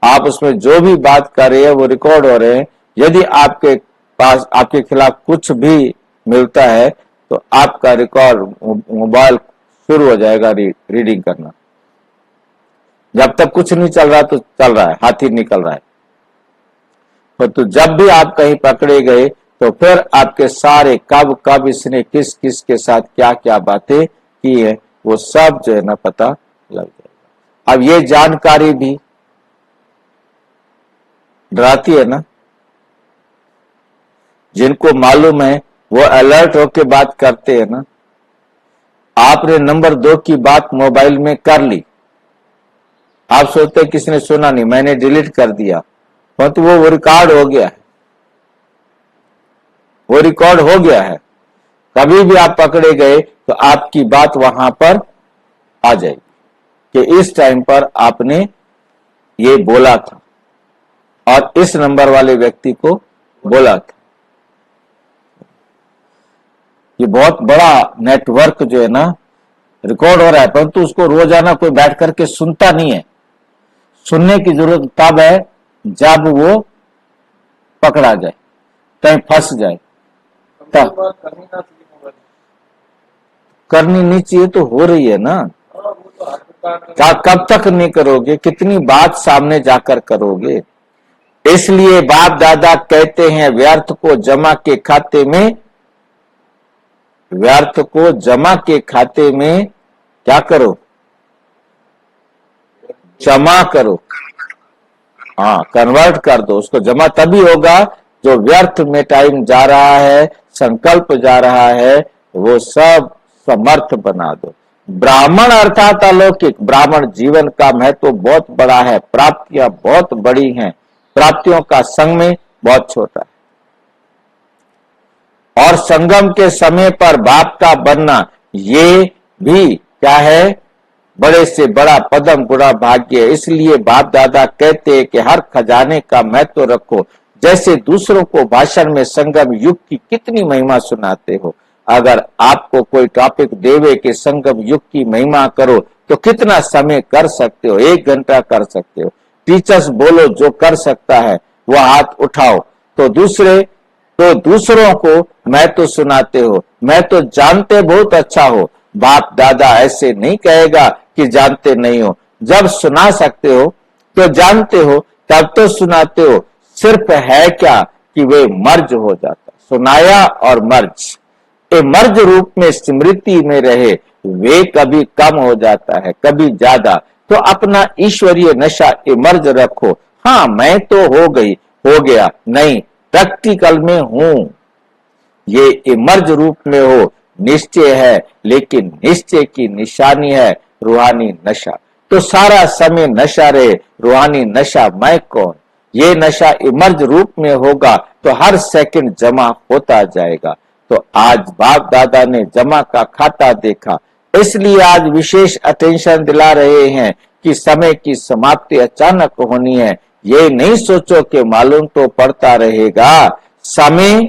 आप उसमें जो भी बात कर रहे हैं वो रिकॉर्ड हो रहे हैं। यदि आपके पास आपके खिलाफ कुछ भी मिलता है तो आपका रिकॉर्ड मोबाइल शुरू हो जाएगा रीडिंग करना। जब तक कुछ नहीं चल रहा तो चल रहा है, हाथी निकल रहा है। तो जब भी आप कहीं पकड़े गए तो फिर आपके सारे कब कब इसने किस किस के साथ क्या क्या बातें की है वो सब जो है ना पता लग जाएगा। अब ये जानकारी भी डराती है ना, जिनको मालूम है वो अलर्ट होके बात करते हैं ना। आपने नंबर 2 की बात मोबाइल में कर ली, आप सोचते किसने सुना नहीं, मैंने डिलीट कर दिया, तो वो रिकॉर्ड हो गया है, वो रिकॉर्ड हो गया है। कभी भी आप पकड़े गए तो आपकी बात वहां पर आ जाएगी कि इस टाइम पर आपने ये बोला था और इस नंबर वाले व्यक्ति को बोला था। ये बहुत बड़ा नेटवर्क जो है ना रिकॉर्ड हो रहा है, परंतु उसको रोजाना कोई बैठ करके सुनता नहीं है। सुनने की जरूरत तब है जब वो पकड़ा जाए, कहीं फंस जाए, तब करनी नहीं चाहिए तो हो रही है ना। कब तक नहीं करोगे, कितनी बात सामने जाकर करोगे। इसलिए बाप दादा कहते हैं व्यर्थ को जमा के खाते में, व्यर्थ को जमा के खाते में क्या करो, जमा करो। हाँ, कन्वर्ट कर दो उसको। जमा तभी होगा जो व्यर्थ में टाइम जा रहा है, संकल्प जा रहा है, वो सब समर्थ बना दो। ब्राह्मण अर्थात अलौकिक, ब्राह्मण जीवन का महत्व तो बहुत बड़ा है, प्राप्तियां बहुत बड़ी हैं, प्राप्तियों का संग में बहुत छोटा है। और संगम के समय पर बाप का बनना ये भी क्या है, बड़े से बड़ा पदम गुणा भाग्य है। इसलिए बाप दादा कहते हैं कि हर खजाने का महत्व रखो। जैसे दूसरों को भाषण में संगम युग की कितनी महिमा सुनाते हो, अगर आपको कोई टॉपिक देवे कि संगम युग की महिमा करो तो कितना समय कर सकते हो, 1 घंटा कर सकते हो। टीचर्स बोलो जो कर सकता है वो हाथ उठाओ। तो दूसरों को मैं तो सुनाते हो, मैं तो जानते बहुत अच्छा हो। बाप दादा ऐसे नहीं कहेगा कि जानते नहीं हो। जब सुना सकते हो तो जानते हो, तब तो सुनाते हो। सिर्फ है क्या कि वे मर्ज हो जाता, सुनाया और मर्ज, ये मर्ज रूप में स्मृति में रहे, वे कभी कम हो जाता है कभी ज्यादा। तो अपना ईश्वरीय नशा इमर्ज रखो। हाँ मैं तो हो गया नहीं, प्रैक्टिकल में हूं, ये इमर्ज रूप में हो, निश्चय है, लेकिन निश्चय की निशानी है रूहानी नशा। तो सारा समय नशा रहे, रूहानी नशा मैं कौन, ये नशा इमर्ज रूप में होगा तो हर सेकंड जमा होता जाएगा। तो आज बाप दादा ने जमा का खाता देखा, इसलिए आज विशेष अटेंशन दिला रहे हैं कि समय की समाप्ति अचानक होनी है। ये नहीं सोचो कि मालूम तो पड़ता रहेगा, समय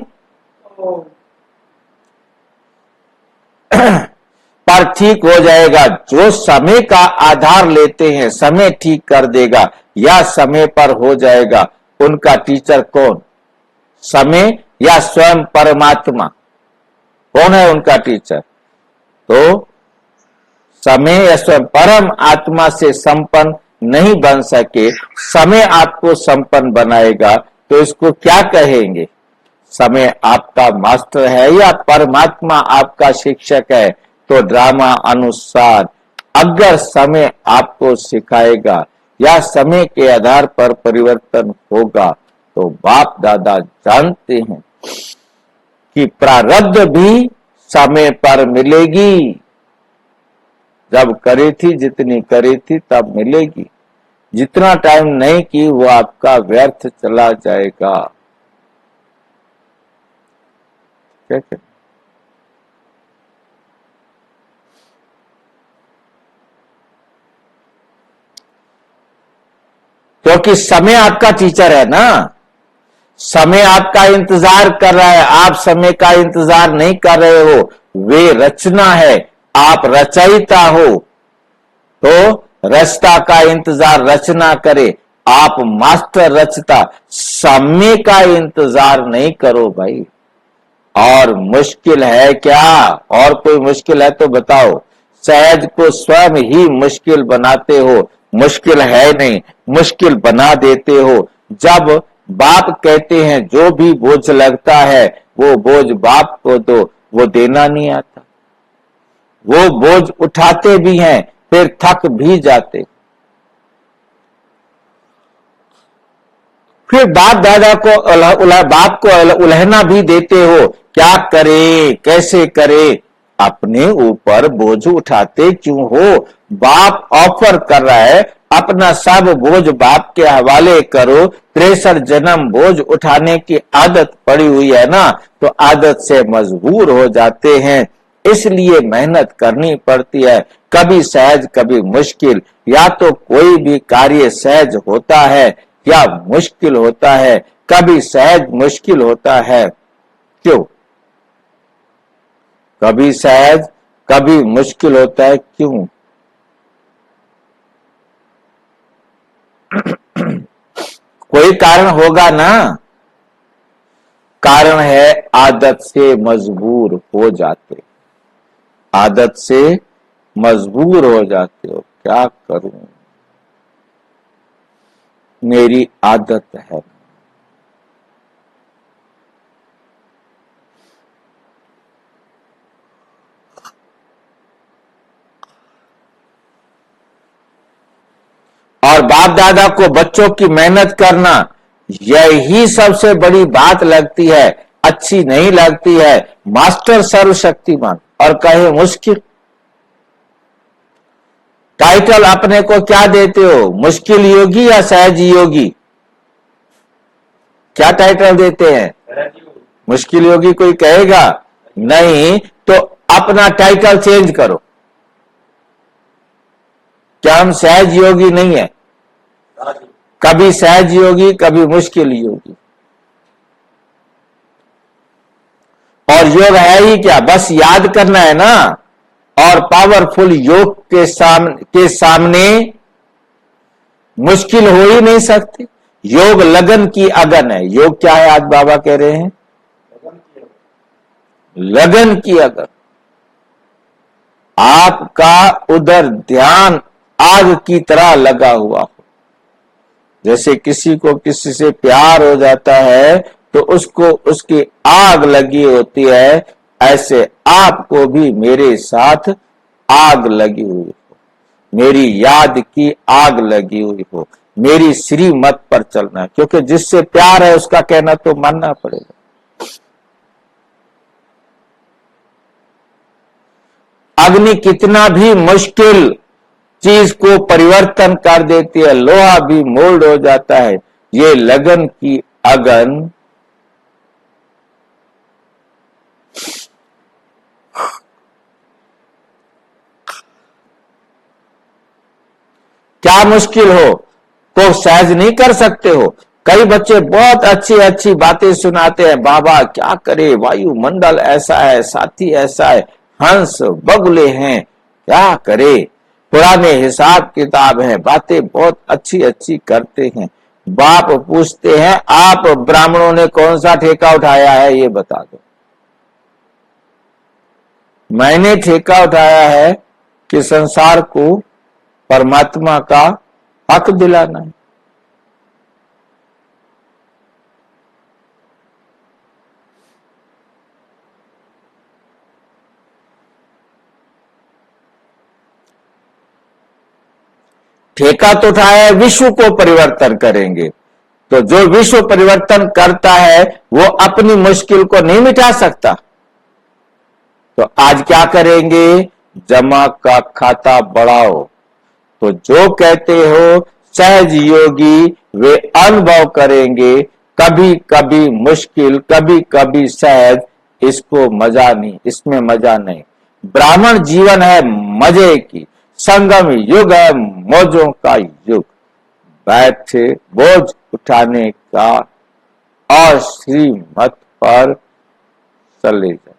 पर ठीक हो जाएगा। जो समय का आधार लेते हैं समय ठीक कर देगा या समय पर हो जाएगा। उनका टीचर कौन, समय या स्वयं परमात्मा, कौन है उनका टीचर? तो समय या स्वयं परम आत्मा से संपन्न नहीं बन सके, समय आपको संपन्न बनाएगा। तो इसको क्या कहेंगे? समय आपका मास्टर है या परमात्मा आपका शिक्षक है? तो ड्रामा अनुसार अगर समय आपको सिखाएगा या समय के आधार पर परिवर्तन होगा, तो बाप दादा जानते हैं कि प्रारब्ध भी समय पर मिलेगी। जब करी थी जितनी करी थी तब मिलेगी, जितना टाइम नहीं की वो आपका व्यर्थ चला जाएगा। ठीक है? क्योंकि समय आपका टीचर है ना, समय आपका इंतजार कर रहा है, आप समय का इंतजार नहीं कर रहे हो। वे रचना है, आप रचयिता हो। तो रचता का इंतजार रचना करे, आप मास्टर रचता साम्य का इंतजार नहीं करो भाई। और मुश्किल है क्या? और कोई मुश्किल है तो बताओ। सहज को स्वयं ही मुश्किल बनाते हो। मुश्किल है नहीं, मुश्किल बना देते हो। जब बाप कहते हैं जो भी बोझ लगता है वो बोझ बाप को दो, वो देना नहीं आता। वो बोझ उठाते भी हैं फिर थक भी जाते। फिर बाप दादा को बाप को उलहना भी देते हो, क्या करे कैसे करे। अपने ऊपर बोझ उठाते क्यों हो? बाप ऑफर कर रहा है, अपना सब बोझ बाप के हवाले करो। 63 जन्म बोझ उठाने की आदत पड़ी हुई है ना, तो आदत से मजबूर हो जाते हैं। इसलिए मेहनत करनी पड़ती है, कभी सहज कभी मुश्किल। या तो कोई भी कार्य सहज होता है या मुश्किल होता है, कभी सहज मुश्किल होता है। क्यों? कभी सहज कभी मुश्किल होता है, क्यों? कोई कारण होगा ना। कारण है आदत से मजबूर हो जाते, आदत से मजबूर हो जाते हो। क्या करूं, मेरी आदत है। और बाप दादा को बच्चों की मेहनत करना यही सबसे बड़ी बात लगती है, अच्छी नहीं लगती है। मास्टर सर्वशक्तिमान और कहे मुश्किल। टाइटल अपने को क्या देते हो, मुश्किल योगी या सहज योगी? क्या टाइटल देते हैं? मुश्किल योगी कोई कहेगा नहीं, तो अपना टाइटल चेंज करो। क्या हम सहज योगी नहीं है? कभी सहज योगी कभी मुश्किल योगी। और योग है ही क्या, बस याद करना है ना। और पावरफुल योग के सामने मुश्किल हो ही नहीं सकती। योग लगन की अगन है। योग क्या है आज बाबा कह रहे हैं? लगन की अगन। आपका उधर ध्यान आग की तरह लगा हुआ हो। जैसे किसी को किसी से प्यार हो जाता है तो उसको उसकी आग लगी होती है, ऐसे आपको भी मेरे साथ आग लगी हुई हो, मेरी याद की आग लगी हुई हो, मेरी श्रीमत पर चलना है। क्योंकि जिससे प्यार है उसका कहना तो मानना पड़ेगा। अग्नि कितना भी मुश्किल चीज को परिवर्तन कर देती है, लोहा भी मोल्ड हो जाता है। ये लगन की अगन क्या मुश्किल हो को सहज नहीं कर सकते हो। कई बच्चे बहुत अच्छी अच्छी बातें सुनाते हैं, बाबा क्या करे, वायुमंडल ऐसा है, साथी ऐसा है, हंस बगुले हैं, क्या करे, पुराने हिसाब किताब है, बातें बहुत अच्छी अच्छी करते हैं। बाप पूछते हैं आप ब्राह्मणों ने कौन सा ठेका उठाया है, ये बता दो। मैंने ठेका उठाया है कि संसार को परमात्मा का हक दिलाना है। ठेका तो उठाया है विश्व को परिवर्तन करेंगे, तो जो विश्व परिवर्तन करता है वो अपनी मुश्किल को नहीं मिटा सकता। तो आज क्या करेंगे, जमा का खाता बढ़ाओ। तो जो कहते हो सहज योगी वे अनुभव करेंगे, कभी कभी मुश्किल कभी कभी सहज। इसको मजा नहीं, इसमें मजा नहीं। ब्राह्मण जीवन है मजे की, संगम युग है मौजों का युग। बैठे बोझ उठाने का और श्रीमत पर चले जाए।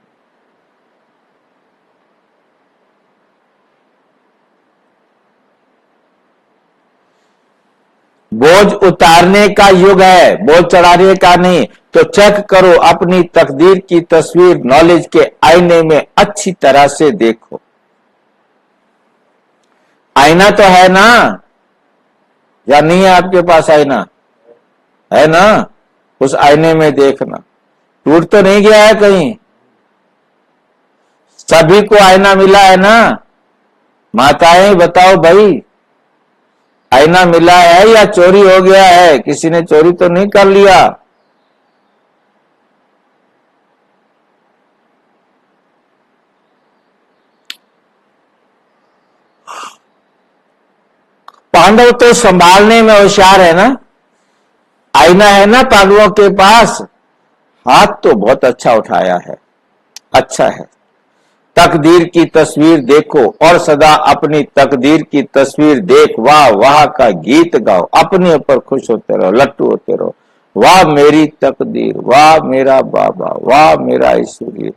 बोझ उतारने का युग है, बोझ चढ़ाने का नहीं। तो चेक करो अपनी तकदीर की तस्वीर, नॉलेज के आईने में अच्छी तरह से देखो। आईना तो है ना, या नहीं है आपके पास आईना? है ना? उस आईने में देखना, टूट तो नहीं गया है कहीं? सभी को आईना मिला है ना? माताएं बताओ भाई, आईना मिला है या चोरी हो गया है? किसी ने चोरी तो नहीं कर लिया? पांडव तो संभालने में होशियार है ना, आईना है ना पांडवों के पास, हाथ तो बहुत अच्छा उठाया है, अच्छा है। तकदीर की तस्वीर देखो और सदा अपनी तकदीर की तस्वीर देख वाह वाह का गीत गाओ, अपने ऊपर खुश होते रहो, लट्टू होते रहो। वाह मेरी तकदीर, वाह मेरा बाबा, वाह मेरा ईश्वरीय।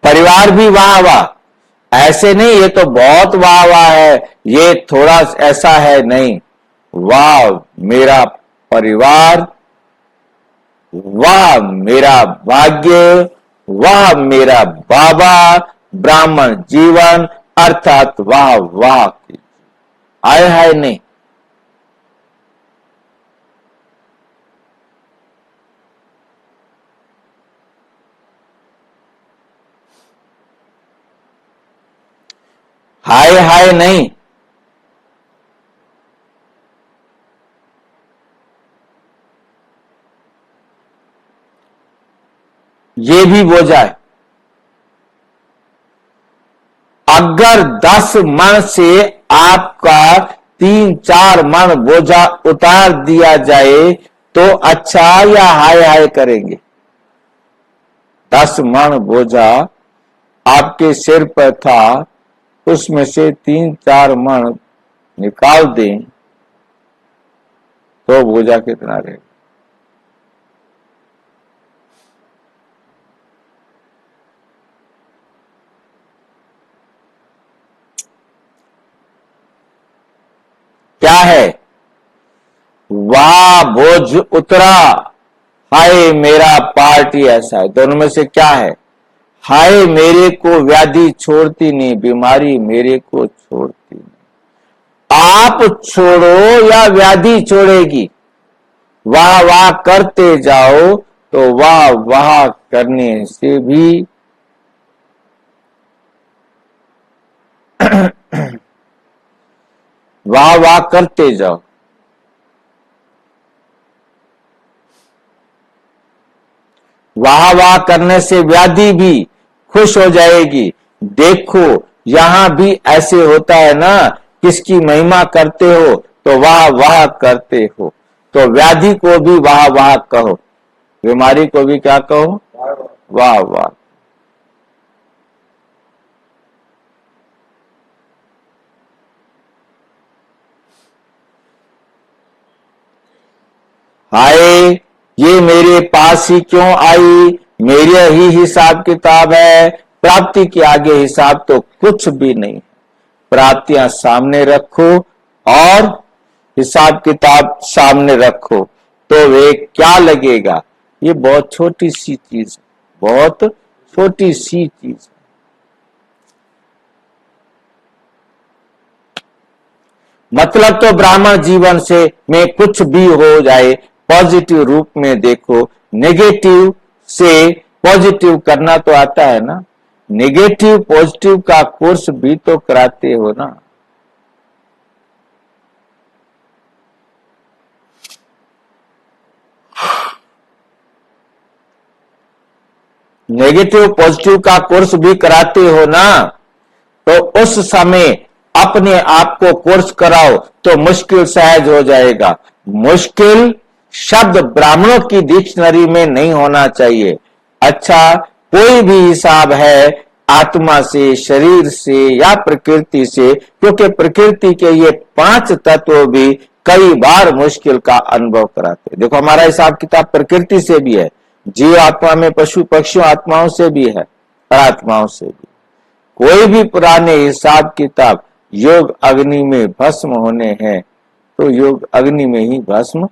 परिवार भी वाह वाह, ऐसे नहीं ये तो बहुत वाह वाह है, ये थोड़ा ऐसा है नहीं। वाह मेरा परिवार, वाह मेरा भाग्य, वाह मेरा बाबा, ब्राह्मण जीवन, अर्थात वाह वाह की आए है नहीं। हाय हाय नहीं, ये भी बोझा है। अगर 10 मन से आपका 3-4 मन बोझा उतार दिया जाए तो अच्छा या हाय हाय करेंगे? 10 मन बोझा आपके सिर पर था, उसमें से 3-4 मन निकाल दें तो बोझा कितना रहेगा? क्या है? वाह बोझ उतरा, हाय मेरा पार्टी ऐसा है। दोनों में से क्या है? हाय मेरे को व्याधि छोड़ती नहीं, बीमारी मेरे को छोड़ती नहीं। आप छोड़ो या व्याधि छोड़ेगी? वाह वाह करते जाओ तो वाह वाह करने से भी वाह वाह करते जाओ। वाह वाह करने से व्याधि भी खुश हो जाएगी। देखो यहां भी ऐसे होता है ना, किसकी महिमा करते हो तो वाह वाह करते हो, तो व्याधि को भी वाह वाह कहो, बीमारी को भी क्या कहो? वाह वाह। हाय ये मेरे पास ही क्यों आई, मेरे ही हिसाब किताब है, प्राप्ति के आगे हिसाब तो कुछ भी नहीं। प्राप्तियां सामने रखो और हिसाब किताब सामने रखो तो वे क्या लगेगा? ये बहुत छोटी सी चीज, बहुत छोटी सी चीज। मतलब तो ब्राह्मण जीवन से में कुछ भी हो जाए पॉजिटिव रूप में देखो, नेगेटिव से पॉजिटिव करना तो आता है ना, नेगेटिव पॉजिटिव का कोर्स भी तो कराते हो ना। नेगेटिव पॉजिटिव का कोर्स भी कराते हो ना, तो उस समय अपने आप को कोर्स कराओ तो मुश्किल सहज हो जाएगा। मुश्किल शब्द ब्राह्मणों की डिक्शनरी में नहीं होना चाहिए। अच्छा कोई भी हिसाब है आत्मा से, शरीर से या प्रकृति से, क्योंकि प्रकृति के ये 5 तत्व भी कई बार मुश्किल का अनुभव कराते। देखो हमारा हिसाब किताब प्रकृति से भी है, जीव आत्मा में पशु पक्षियों आत्माओं से भी है और आत्माओं से भी। कोई भी पुराने हिसाब किताब योग अग्नि में भस्म होने हैं तो योग अग्नि में ही भस्म।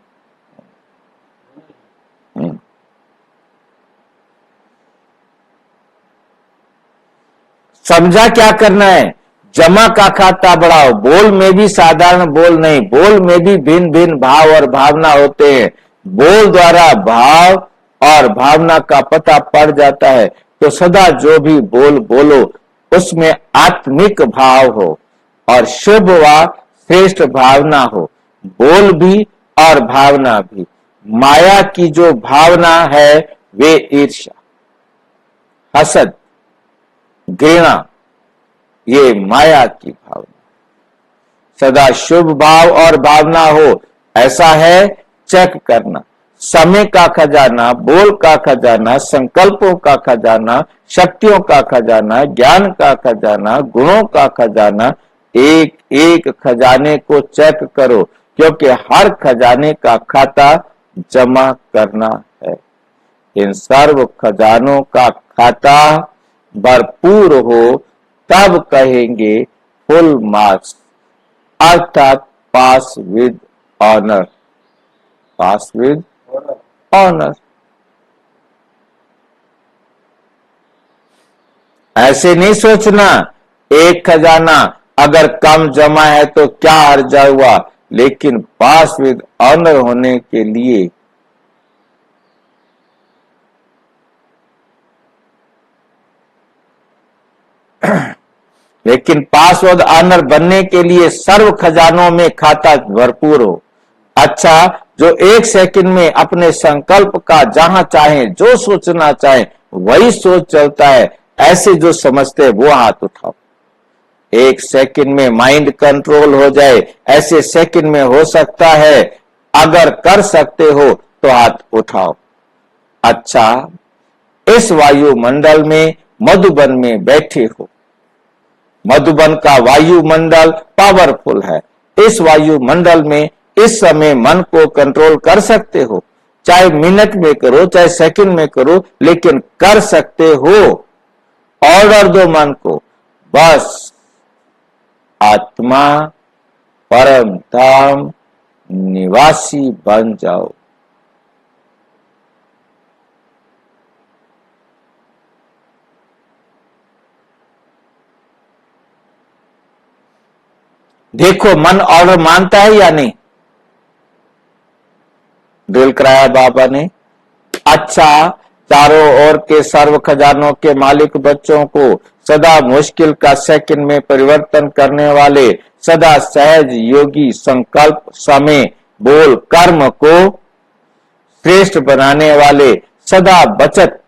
समझा क्या करना है? जमा का खाता बढ़ाओ। बोल में भी साधारण बोल नहीं, बोल में भी भिन्न भिन्न भाव और भावना होते हैं। बोल द्वारा भाव और भावना का पता पड़ जाता है। तो सदा जो भी बोल बोलो उसमें आत्मिक भाव हो और शुभ व श्रेष्ठ भावना हो। बोल भी और भावना भी। माया की जो भावना है वे ईर्ष्या, हसद, घृणा, ये माया की भावना। सदा शुभ भाव और भावना हो ऐसा है चेक करना। समय का खजाना, बोल का खजाना, संकल्पों का खजाना, शक्तियों का खजाना, ज्ञान का खजाना, गुणों का खजाना, एक एक खजाने को चेक करो, क्योंकि हर खजाने का खाता जमा करना है। इन सर्व खजानों का खाता भरपूर हो तब कहेंगे फुल मार्क्स, अर्थात pass with honour. Pass with honour. ऐसे नहीं सोचना एक खजाना अगर कम जमा है तो क्या हर्जा हुआ, लेकिन पास विद ऑनर होने के लिए लेकिन पास विद ऑनर बनने के लिए सर्व खजानों में खाता भरपूर हो। अच्छा, जो एक सेकंड में अपने संकल्प का जहां चाहे जो सोचना चाहे वही सोच चलता है, ऐसे जो समझते हैं वो हाथ उठाओ। एक सेकंड में माइंड कंट्रोल हो जाए, ऐसे सेकंड में हो सकता है? अगर कर सकते हो तो हाथ उठाओ। अच्छा, इस वायुमंडल में मधुबन में बैठे हो। मधुबन का वायुमंडल पावरफुल है। इस वायुमंडल में इस समय मन को कंट्रोल कर सकते हो, चाहे मिनट में करो चाहे सेकंड में करो, लेकिन कर सकते हो। ऑर्डर दो मन को, बस आत्मा परम धाम निवासी बन जाओ। देखो मन ऑर्डर मानता है या नहीं? ड्रिल कराया बाबा ने। अच्छा, चारों ओर के सर्व खजानों के मालिक बच्चों को सदा मुश्किल का सेकंड में परिवर्तन करने वाले, सदा सहज योगी, संकल्प, समय, बोल, कर्म को श्रेष्ठ बनाने वाले, सदा बचत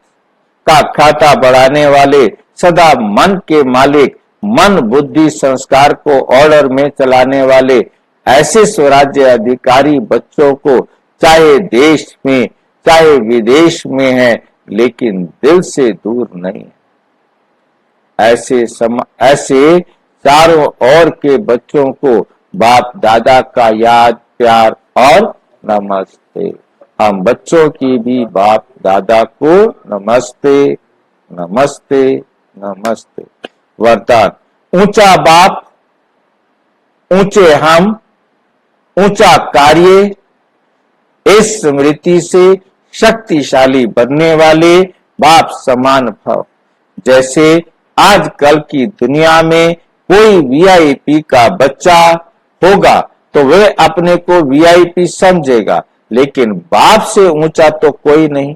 का खाता बढ़ाने वाले, सदा मन के मालिक, मन बुद्धि संस्कार को ऑर्डर में चलाने वाले, ऐसे स्वराज्य अधिकारी बच्चों को चाहे देश में चाहे विदेश में है, लेकिन दिल से दूर नहीं। ऐसे चारों ओर के बच्चों को बाप दादा का याद, प्यार और नमस्ते। हम बच्चों की भी बाप दादा को नमस्ते, नमस्ते, नमस्ते। वरदान, ऊंचा बाप, ऊंचे हम, ऊंचा कार्य। इस स्मृति से शक्तिशाली बनने वाले बाप समान भव। जैसे आजकल की दुनिया में कोई वीआईपी का बच्चा होगा तो वह अपने को वीआईपी समझेगा, लेकिन बाप से ऊंचा तो कोई नहीं।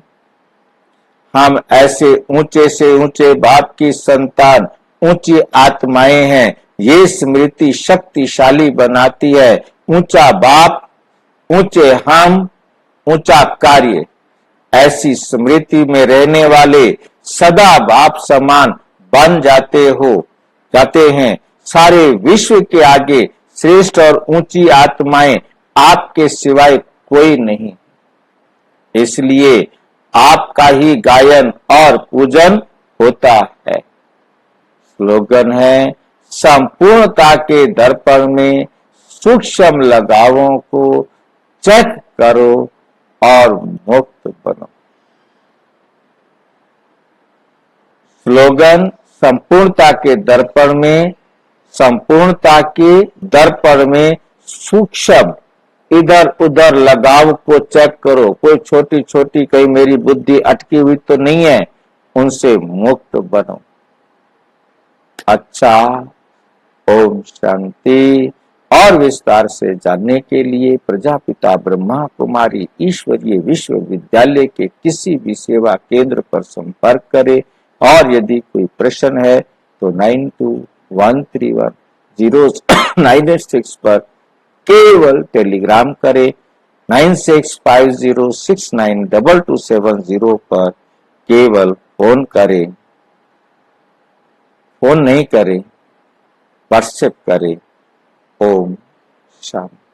हम ऐसे ऊंचे से ऊंचे बाप की संतान, ऊंची आत्माएं हैं। ये स्मृति शक्तिशाली बनाती है। ऊंचा बाप, ऊंचे हम, ऊंचा कार्य। ऐसी स्मृति में रहने वाले सदा बाप समान बन जाते हैं। सारे विश्व के आगे श्रेष्ठ और ऊंची आत्माएं आपके सिवाय कोई नहीं। इसलिए आपका ही गायन और पूजन होता है। स्लोगन है, संपूर्णता के दर्पण में सूक्ष्म लगावों को चेक करो और मुक्त बनो। स्लोगन संपूर्णता के दर्पण में, संपूर्णता के दर्पण में सूक्ष्म इधर उधर लगाव को चेक करो। कोई छोटी छोटी कहीं मेरी बुद्धि अटकी हुई तो नहीं है, उनसे मुक्त बनो। अच्छा, ओम शांति। और विस्तार से जानने के लिए प्रजापिता ब्रह्मा कुमारी ईश्वरीय विश्वविद्यालय के किसी भी सेवा केंद्र पर संपर्क करें। और यदि कोई प्रश्न है तो 9213100986 पर केवल टेलीग्राम करें। 9650692270 पर केवल फोन करें, फोन नहीं करें, व्हाट्सएप करें। ओम शांति।